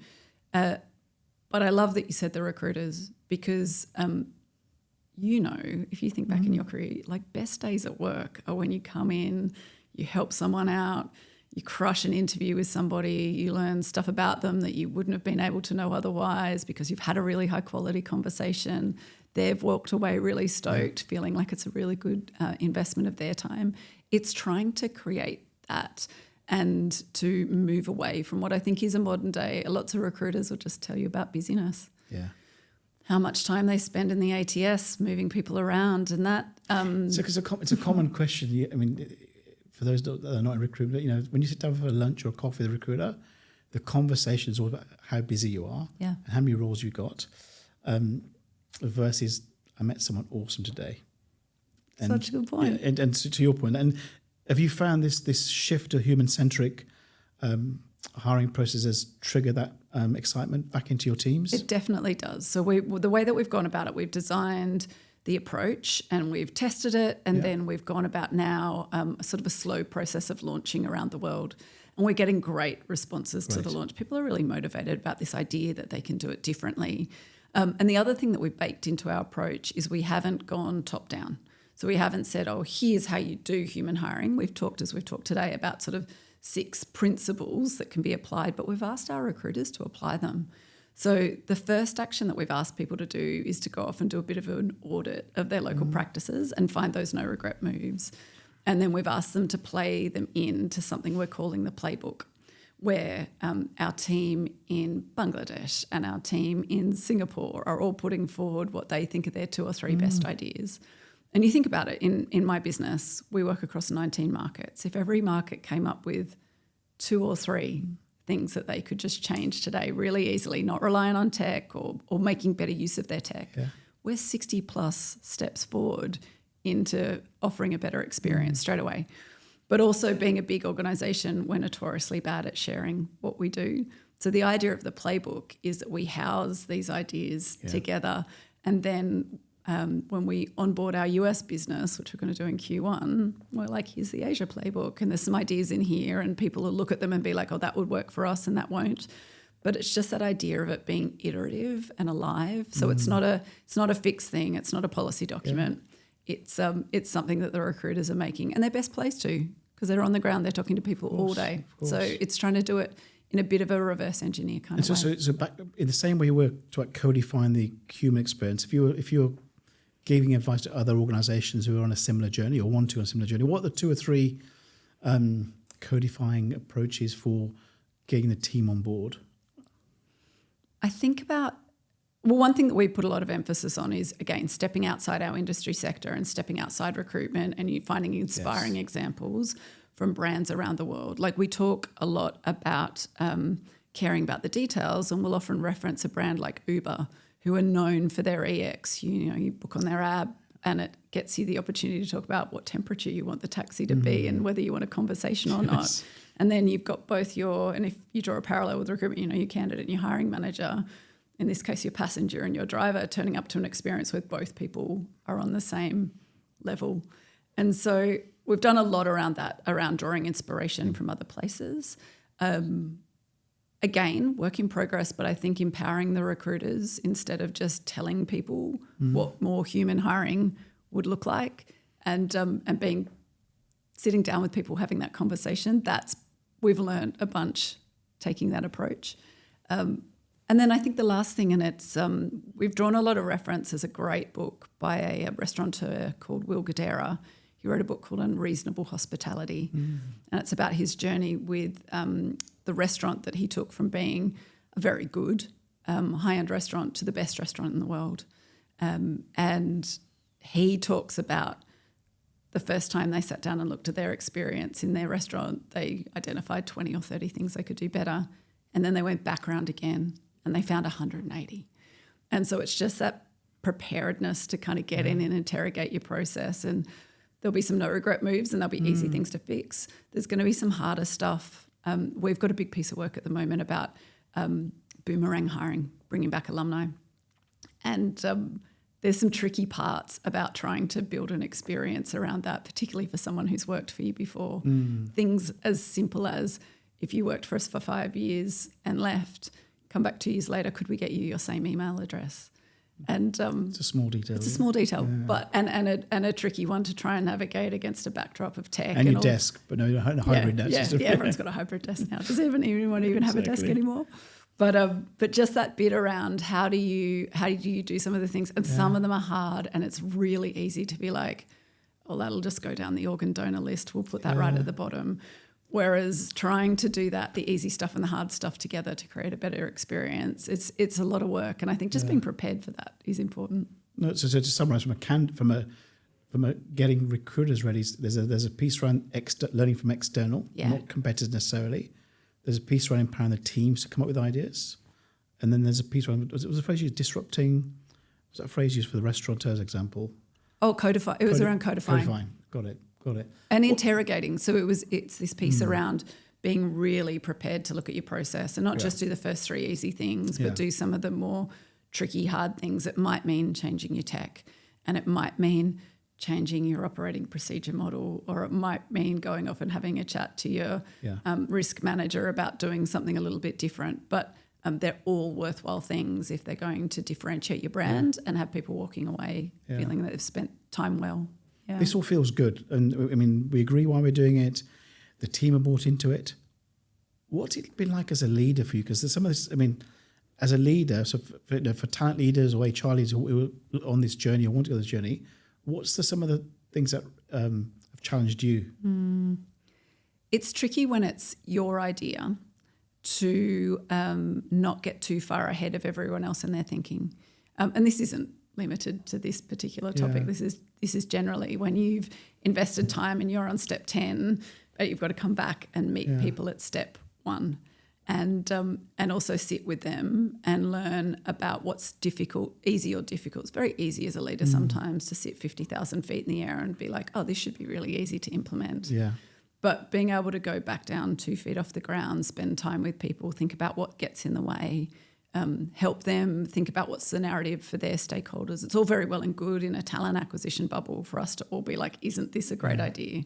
But I love that you said the recruiters because, if you think back in your career, like best days at work are when you come in, you help someone out, you crush an interview with somebody, you learn stuff about them that you wouldn't have been able to know otherwise because you've had a really high quality conversation. They've walked away really stoked, feeling like it's a really good investment of their time. It's trying to create that and to move away from what I think is a modern day. Lots of recruiters will just tell you about busyness. Yeah. How much time they spend in the ATS moving people around and that. So it's a common question. I mean, for those that are not in recruitment, you know, when you sit down for lunch or coffee with a recruiter, the conversation is all about how busy you are and how many roles you got versus I met someone awesome today. And, such a good point. Yeah, and to your point, and have you found this shift to human-centric hiring processes trigger that excitement back into your teams? It definitely does. So the way that we've gone about it, we've designed the approach and we've tested it, and then we've gone about now sort of a slow process of launching around the world. And we're getting great responses to the launch. People are really motivated about this idea that they can do it differently. And the other thing that we've baked into our approach is we haven't gone top down. So we haven't said, oh, here's how you do human hiring. We've talked today about sort of 6 principles that can be applied, but we've asked our recruiters to apply them. So the first action that we've asked people to do is to go off and do a bit of an audit of their local practices and find those no regret moves. And then we've asked them to play them into something we're calling the playbook, where our team in Bangladesh and our team in Singapore are all putting forward what they think are their 2 or 3 best ideas. And you think about it, in my business, we work across 19 markets. If every market came up with 2 or 3 things that they could just change today really easily, not relying on tech or making better use of their tech, we're 60 plus steps forward into offering a better experience straight away. But also being a big organisation, we're notoriously bad at sharing what we do. So the idea of the playbook is that we house these ideas together, and then when we onboard our US business, which we're going to do in Q1, we're like, here's the Asia playbook and there's some ideas in here, and people will look at them and be like, oh, that would work for us and that won't. But it's just that idea of it being iterative and alive. So it's not a fixed thing. It's not a policy document. It's something that the recruiters are making, and they're best placed to, because they're on the ground, they're talking to people all day. So it's trying to do it in a bit of a reverse engineer kind of way. So back in the same way you were about codifying the human experience, if you're giving advice to other organisations who are on a similar journey or want to on a similar journey, what are the 2 or 3 codifying approaches for getting the team on board? I think about, well, one thing that we put a lot of emphasis on is, again, stepping outside our industry sector and stepping outside recruitment, and you finding inspiring examples from brands around the world. Like, we talk a lot about caring about the details, and we'll often reference a brand like Uber, who are known for their EX. You book on their app and it gets you the opportunity to talk about what temperature you want the taxi to be and whether you want a conversation or not. And then you've got both and if you draw a parallel with recruitment, your candidate and your hiring manager, in this case your passenger and your driver, turning up to an experience where both people are on the same level. And so we've done a lot around that, around drawing inspiration from other places. Again, work in progress, but I think empowering the recruiters instead of just telling people what more human hiring would look like, and sitting down with people, having that conversation. We've learned a bunch taking that approach. And then I think the last thing, and it's we've drawn a lot of reference. There's a great book by a restaurateur called Will Guidera. He wrote a book called Unreasonable Hospitality, and it's about his journey with the restaurant that he took from being a very good high-end restaurant to the best restaurant in the world. And he talks about the first time they sat down and looked at their experience in their restaurant, they identified 20 or 30 things they could do better. And then they went back around again and they found 180. And so it's just that preparedness to kind of get in and interrogate your process. And there'll be some no regret moves and there'll be easy things to fix. There's going to be some harder stuff. We've got a big piece of work at the moment about boomerang hiring, bringing back alumni. And there's some tricky parts about trying to build an experience around that, particularly for someone who's worked for you before. Things as simple as, if you worked for us for 5 years and left, come back 2 years later, could we get you your same email address? And it's a small detail. It's a small detail, but and a tricky one to try and navigate against a backdrop of tech. And your desk, but no, a hybrid desk. Yeah, everyone's got a hybrid desk now. Does anyone even have a desk anymore? But just that bit around how do you do some of the things, and some of them are hard, and it's really easy to be like, oh, that'll just go down the organ donor list. We'll put that right at the bottom. Whereas trying to do that, the easy stuff and the hard stuff together to create a better experience, it's a lot of work. And I think just being prepared for that is important. No, so to summarise, from a getting recruiters ready, there's a piece around learning from external, not competitors necessarily. There's a piece around empowering the teams to come up with ideas, and then there's a piece around was a phrase used disrupting. Was that a phrase used for the restaurateurs example? Oh, codify. It was around codifying. Codifying. Got it. And interrogating. So it's this piece around being really prepared to look at your process and not just do the first 3 easy things, but do some of the more tricky, hard things. It might mean changing your tech, and it might mean changing your operating procedure model, or it might mean going off and having a chat to your risk manager about doing something a little bit different. But they're all worthwhile things if they're going to differentiate your brand and have people walking away feeling that they've spent time well. Yeah. This all feels good, and I mean, we agree why we're doing it. The team are bought into it. What's it been like as a leader for you? Because there's some of this. I mean, as a leader, so for talent leaders or HR leaders who are on this journey or want to go on this journey, what's some of the things that have challenged you? It's tricky when it's your idea to not get too far ahead of everyone else in their thinking, and this isn't limited to this particular topic. This is generally when you've invested time and you're on step 10, but you've got to come back and meet people at step 1, and also sit with them and learn about what's difficult, easy or difficult. It's very easy as a leader sometimes to sit 50,000 feet in the air and be like, oh, this should be really easy to implement. Yeah. But being able to go back down 2 feet off the ground, spend time with people, think about what gets in the way, help them think about what's the narrative for their stakeholders. It's all very well and good in a talent acquisition bubble for us to all be like, isn't this a great idea?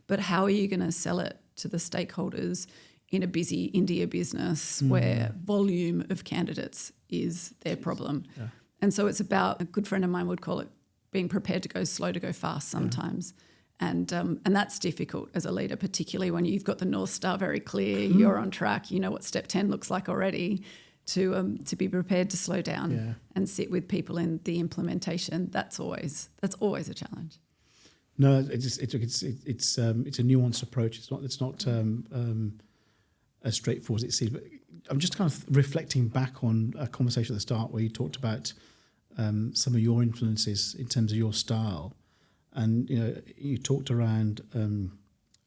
But how are you going to sell it to the stakeholders in a busy India business where volume of candidates is their problem? Yeah. And so it's about, a good friend of mine would call it being prepared to go slow to go fast sometimes. And that's difficult as a leader, particularly when you've got the North Star very clear, you're on track, you know what step 10 looks like already. To be prepared to slow down and sit with people in the implementation, that's always a challenge. No, it's a nuanced approach. It's not as straightforward as it seems. But I'm just kind of reflecting back on a conversation at the start where you talked about some of your influences in terms of your style, and you talked around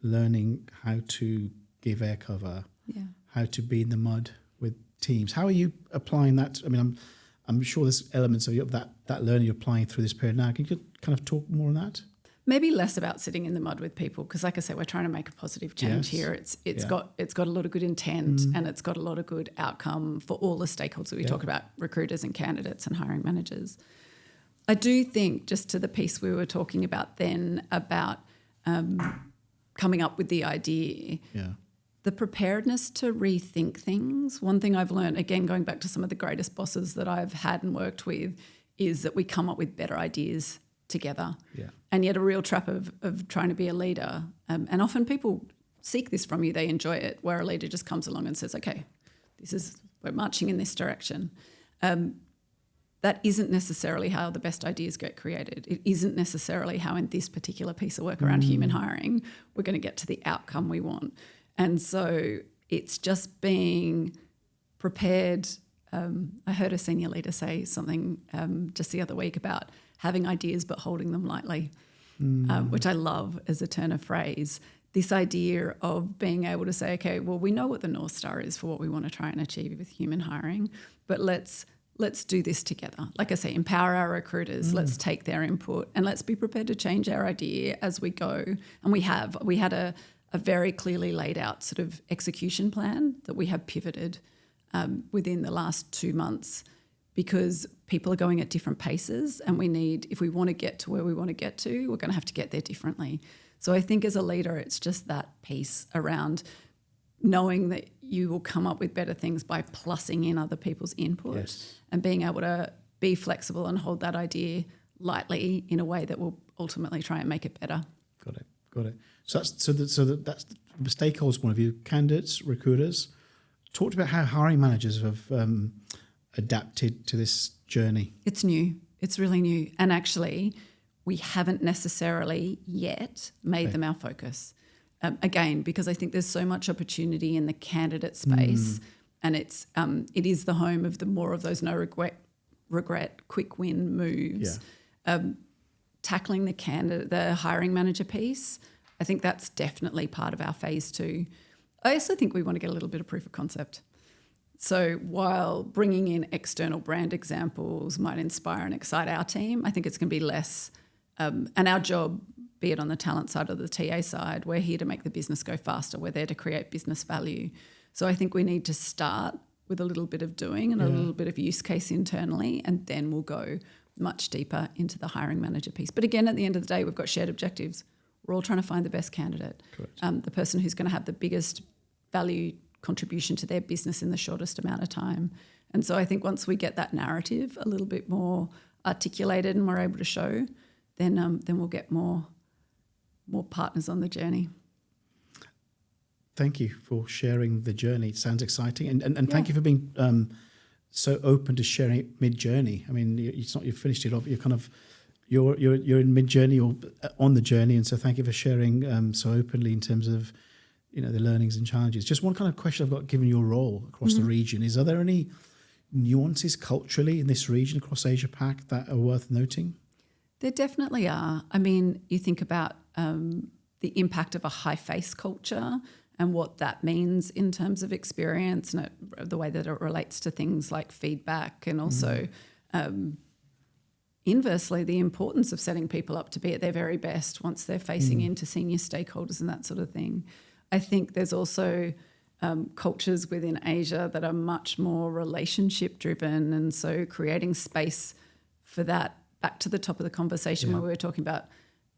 learning how to give air cover, how to be in the mud with teams. How are you applying that? I mean, I'm sure there's elements of that learning you're applying through this period now. Can you kind of talk more on that? Maybe less about sitting in the mud with people, because like I said, we're trying to make a positive change here. It's got a lot of good intent and it's got a lot of good outcome for all the stakeholders that we talk about, recruiters and candidates and hiring managers. I do think, just to the piece we were talking about then about coming up with the idea, the preparedness to rethink things. One thing I've learned, again, going back to some of the greatest bosses that I've had and worked with, is that we come up with better ideas together. Yeah. And yet a real trap of trying to be a leader, and often people seek this from you, they enjoy it, where a leader just comes along and says, okay, we're marching in this direction. That isn't necessarily how the best ideas get created. It isn't necessarily how in this particular piece of work around human hiring, we're going to get to the outcome we want. And so it's just being prepared. I heard a senior leader say something just the other week about having ideas but holding them lightly, which I love as a turn of phrase. This idea of being able to say, okay, well, we know what the North Star is for what we want to try and achieve with human hiring, but let's do this together. Like I say, empower our recruiters, let's take their input, and let's be prepared to change our idea as we go. And we had a very clearly laid out sort of execution plan that we have pivoted within the last 2 months, because people are going at different paces, and if we want to get to where we want to get to, we're going to have to get there differently. So I think as a leader, it's just that piece around knowing that you will come up with better things by plussing in other people's input and being able to be flexible and hold that idea lightly in a way that will ultimately try and make it better. Got it. So that's the stakeholders' point of view. Candidates, recruiters. Talked about how hiring managers have adapted to this journey. It's new. It's really new. And actually, we haven't necessarily yet made them our focus. Again, because I think there's so much opportunity in the candidate space, and it is the home of the more of those no regret, quick win moves. Tackling the hiring manager piece, I think that's definitely part of our phase 2. I also think we want to get a little bit of proof of concept. So while bringing in external brand examples might inspire and excite our team, I think it's going to be less. And our job, be it on the talent side or the TA side, we're here to make the business go faster. We're there to create business value. So I think we need to start with a little bit of doing and a little bit of use case internally, and then we'll go much deeper into the hiring manager piece. But again, at the end of the day, we've got shared objectives. We're all trying to find the best candidate, the person who's going to have the biggest value contribution to their business in the shortest amount of time. And so I think once we get that narrative a little bit more articulated and we're able to show, then we'll get more partners on the journey. Thank you for sharing the journey. It sounds exciting, and thank you for being so open to sharing it mid-journey. I mean, it's not you've finished it off. You're in mid-journey or on the journey, and so thank you for sharing so openly in terms of the learnings and challenges. Just one kind of question I've got, given your role across the region, are there any nuances culturally in this region across Asia Pac that are worth noting? There definitely are. I mean, you think about the impact of a high face culture and what that means in terms of experience and the way that it relates to things like feedback, and also inversely the importance of setting people up to be at their very best once they're facing into senior stakeholders and that sort of thing. I think there's also cultures within Asia that are much more relationship driven, and so creating space for that. Back to the top of the conversation where we were talking about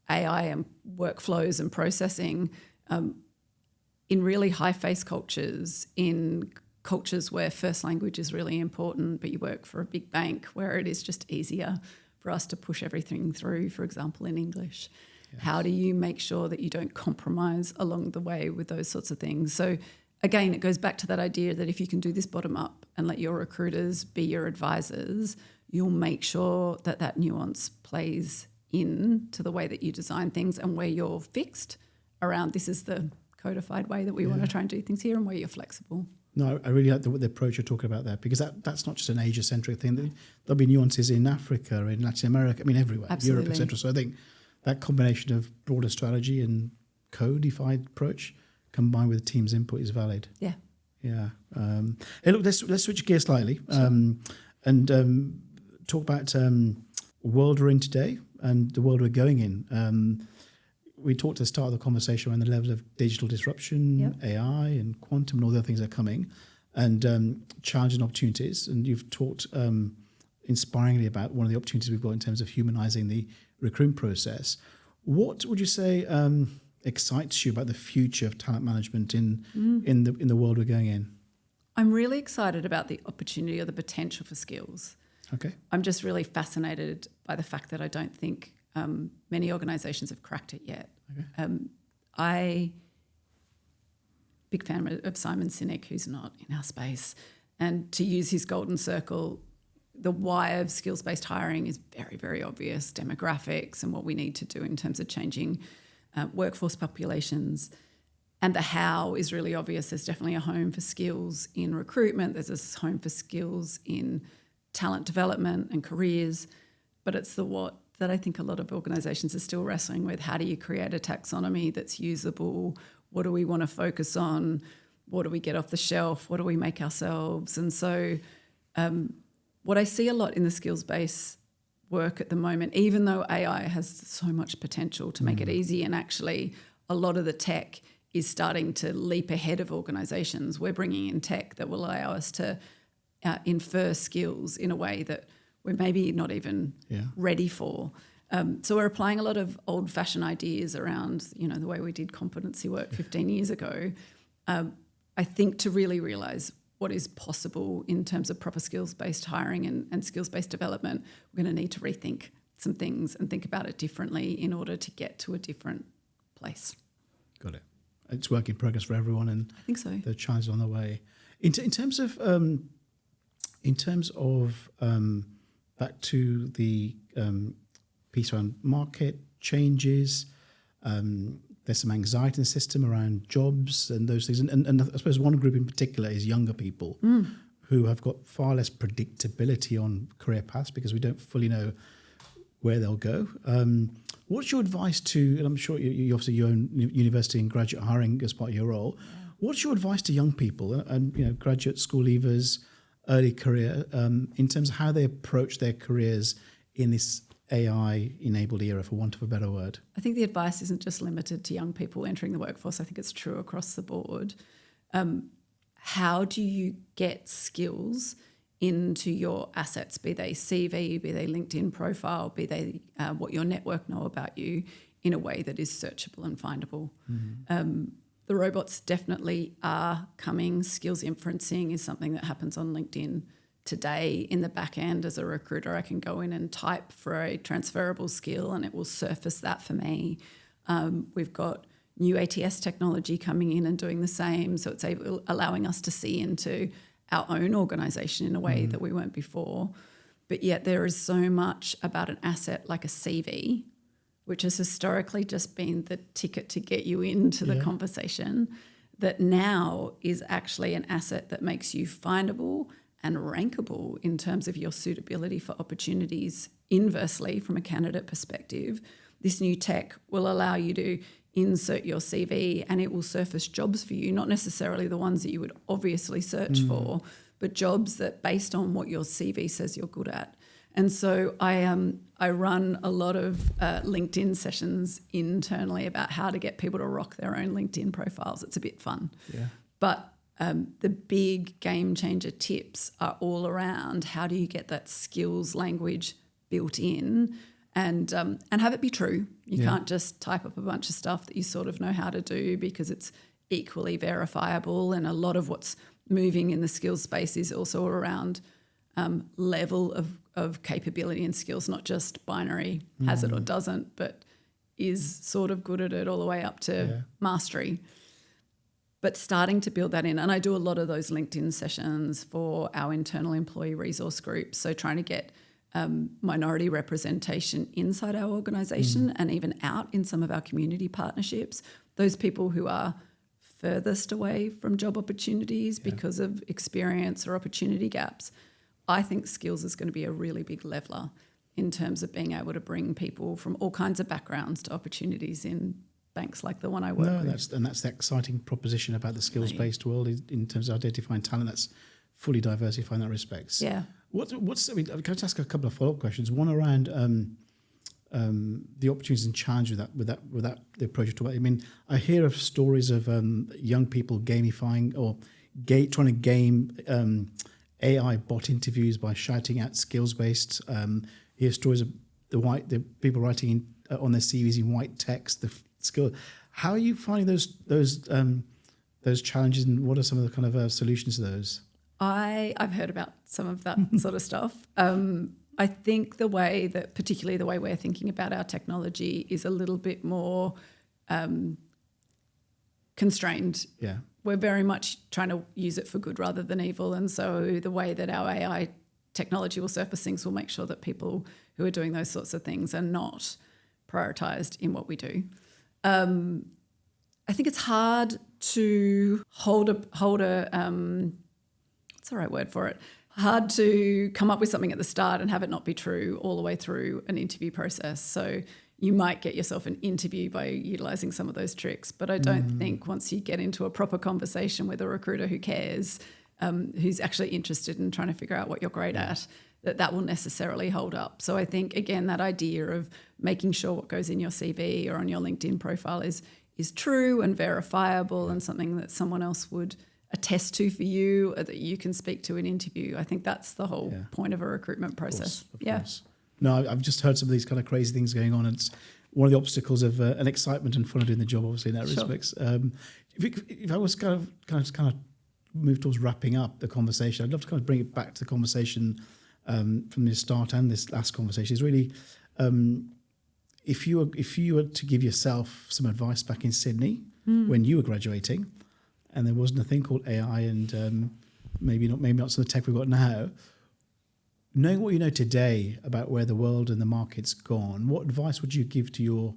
AI and workflows and processing, in really high-face cultures, in cultures where first language is really important, but you work for a big bank where it is just easier for us to push everything through, for example, in English. Yes. How do you make sure that you don't compromise along the way with those sorts of things? So again, it goes back to that idea that if you can do this bottom up and let your recruiters be your advisors, you'll make sure that that nuance plays in to the way that you design things, and where you're fixed around this is the codified way that we want to try and do things here, and where you're flexible. No, I really like the approach you're talking about there, because that's not just an Asia-centric thing. There'll be nuances in Africa, in Latin America, I mean everywhere, Absolutely. Europe, etc. So I think that combination of broader strategy and codified approach combined with the team's input is valid. Yeah. Yeah. Hey, look, let's switch gears slightly and talk about the world we're in today and the world we're going in. We talked at the start of the conversation around the level of digital disruption, AI and quantum and all the other things that are coming, and challenges and opportunities. And you've talked inspiringly about one of the opportunities we've got in terms of humanising the recruitment process. What would you say excites you about the future of talent management in the world we're going in? I'm really excited about the opportunity or the potential for skills. Okay. I'm just really fascinated by the fact that I don't think many organisations have cracked it yet. Okay. Big fan of Simon Sinek, who's not in our space, and to use his golden circle, the why of skills-based hiring is very, very obvious, demographics and what we need to do in terms of changing workforce populations. And the how is really obvious. There's definitely a home for skills in recruitment. There's a home for skills in talent development and careers. But it's the what that I think a lot of organisations are still wrestling with. How do you create a taxonomy that's usable? What do we want to focus on? What do we get off the shelf? What do we make ourselves? And so what I see a lot in the skills-based work at the moment, even though AI has so much potential to make it easy, and actually a lot of the tech is starting to leap ahead of organisations. We're bringing in tech that will allow us to infer skills in a way that we're maybe not even ready for. So we're applying a lot of old-fashioned ideas around, the way we did competency work 15 years ago. I think to really realise what is possible in terms of proper skills-based hiring and skills-based development, we're going to need to rethink some things and think about it differently in order to get to a different place. Got it. It's work in progress for everyone, and I think so. The challenge on the way. In terms of back to the piece around market changes, there's some anxiety in the system around jobs and those things. And I suppose one group in particular is younger people who have got far less predictability on career paths because we don't fully know where they'll go. What's your advice to, and I'm sure you obviously you own university and graduate hiring as part of your role. Yeah. What's your advice to young people and graduate school leavers, early career, in terms of how they approach their careers in this AI-enabled era, for want of a better word? I think the advice isn't just limited to young people entering the workforce. I think it's true across the board. How do you get skills into your assets, be they CV, be they LinkedIn profile, be they what your network know about you, in a way that is searchable and findable? The robots definitely are coming. Skills inferencing is something that happens on LinkedIn today. In the back end, as a recruiter, I can go in and type for a transferable skill and it will surface that for me. We've got new ATS technology coming in and doing the same, so it's allowing us to see into our own organisation in a way that we weren't before. But yet there is so much about an asset like a CV, which has historically just been the ticket to get you into the conversation, that now is actually an asset that makes you findable and rankable in terms of your suitability for opportunities. Inversely, from a candidate perspective, this new tech will allow you to insert your CV and it will surface jobs for you, not necessarily the ones that you would obviously search for, but jobs that, based on what your CV says you're good at. And so I run a lot of LinkedIn sessions internally about how to get people to rock their own LinkedIn profiles. It's a bit fun. Yeah. But the big game changer tips are all around how do you get that skills language built in and have it be true. You can't just type up a bunch of stuff that you sort of know how to do, because it's equally verifiable. And a lot of what's moving in the skills space is also around level of capability and skills, not just binary, has it or doesn't, but is sort of good at it all the way up to mastery. But starting to build that in, and I do a lot of those LinkedIn sessions for our internal employee resource groups, so trying to get minority representation inside our organisation and even out in some of our community partnerships, those people who are furthest away from job opportunities because of experience or opportunity gaps. I think skills is going to be a really big leveler in terms of being able to bring people from all kinds of backgrounds to opportunities in banks like the one I work with. That's the exciting proposition about the skills-based world in terms of identifying talent that's fully diversified in that respect. Yeah. Can I just ask a couple of follow-up questions? One around the opportunities and challenges with that the approach you talk about. I mean, I hear of stories of young people gamifying or trying to game AI bot interviews by shouting out skills-based. Hear stories of the people writing on their CVs in white text. The skill. How are you finding those challenges, and what are some of the kind of solutions to those? I've heard about some of that sort of stuff. I think particularly the way we're thinking about our technology is a little bit more constrained. Yeah. We're very much trying to use it for good rather than evil. And so the way that our AI technology will surface things will make sure that people who are doing those sorts of things are not prioritised in what we do. I think it's hard to hold a what's the right word for it? Hard to come up with something at the start and have it not be true all the way through an interview process. So you might get yourself an interview by utilising some of those tricks. But I don't think once you get into a proper conversation with a recruiter who cares, who's actually interested in trying to figure out what you're great at, that will necessarily hold up. So I think, again, that idea of making sure what goes in your CV or on your LinkedIn profile is true and verifiable and something that someone else would attest to for you, or that you can speak to in interview. I think that's the whole point of a recruitment process. Of course. No, I've just heard some of these kind of crazy things going on, and it's one of the obstacles of an excitement and fun of doing the job, obviously, in that respect. If I was kind of move towards wrapping up the conversation, I'd love to kind of bring it back to the conversation from the start and this last conversation. Is really, if you were to give yourself some advice back in Sydney when you were graduating, and there wasn't a thing called AI, and maybe not some of the tech we've got now. Knowing what you know today about where the world and the market's gone, what advice would you give to your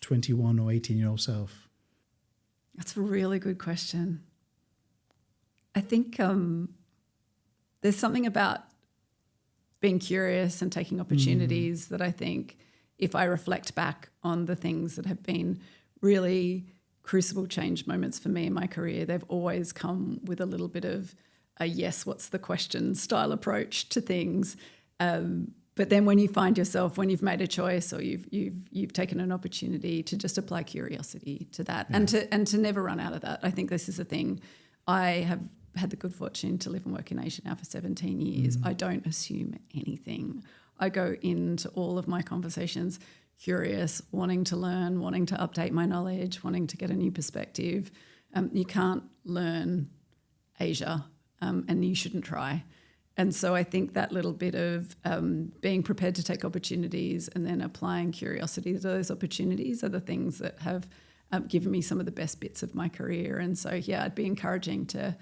21 or 18-year-old self? That's a really good question. I think there's something about being curious and taking opportunities that I think, if I reflect back on the things that have been really crucible change moments for me in my career, they've always come with a little bit of a yes, what's the question style approach to things. But then when you find yourself, when you've made a choice or you've taken an opportunity, to just apply curiosity to that and to never run out of that. I think this is a thing. I have had the good fortune to live and work in Asia now for 17 years. I don't assume anything. I go into all of my conversations curious, wanting to learn, wanting to update my knowledge, wanting to get a new perspective. You can't learn Asia, and you shouldn't try. And so I think that little bit of being prepared to take opportunities and then applying curiosity to those opportunities are the things that have given me some of the best bits of my career. And so, yeah, I'd be encouraging to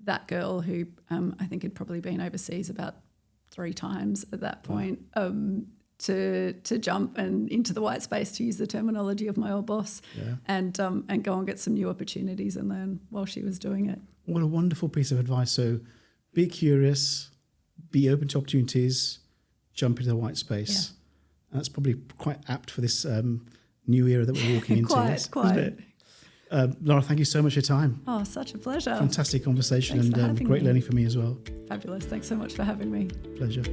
that girl who I think had probably been overseas about 3 times at that point, to jump and into the white space, to use the terminology of my old boss, and go and get some new opportunities and learn while she was doing it. What a wonderful piece of advice. So be curious, be open to opportunities, jump into the white space. Yeah. That's probably quite apt for this new era that we're walking into. Quite. Isn't it? Lara, thank you so much for your time. Oh, such a pleasure. Fantastic conversation. Thanks and great learning for me as well. Fabulous. Thanks so much for having me. Pleasure.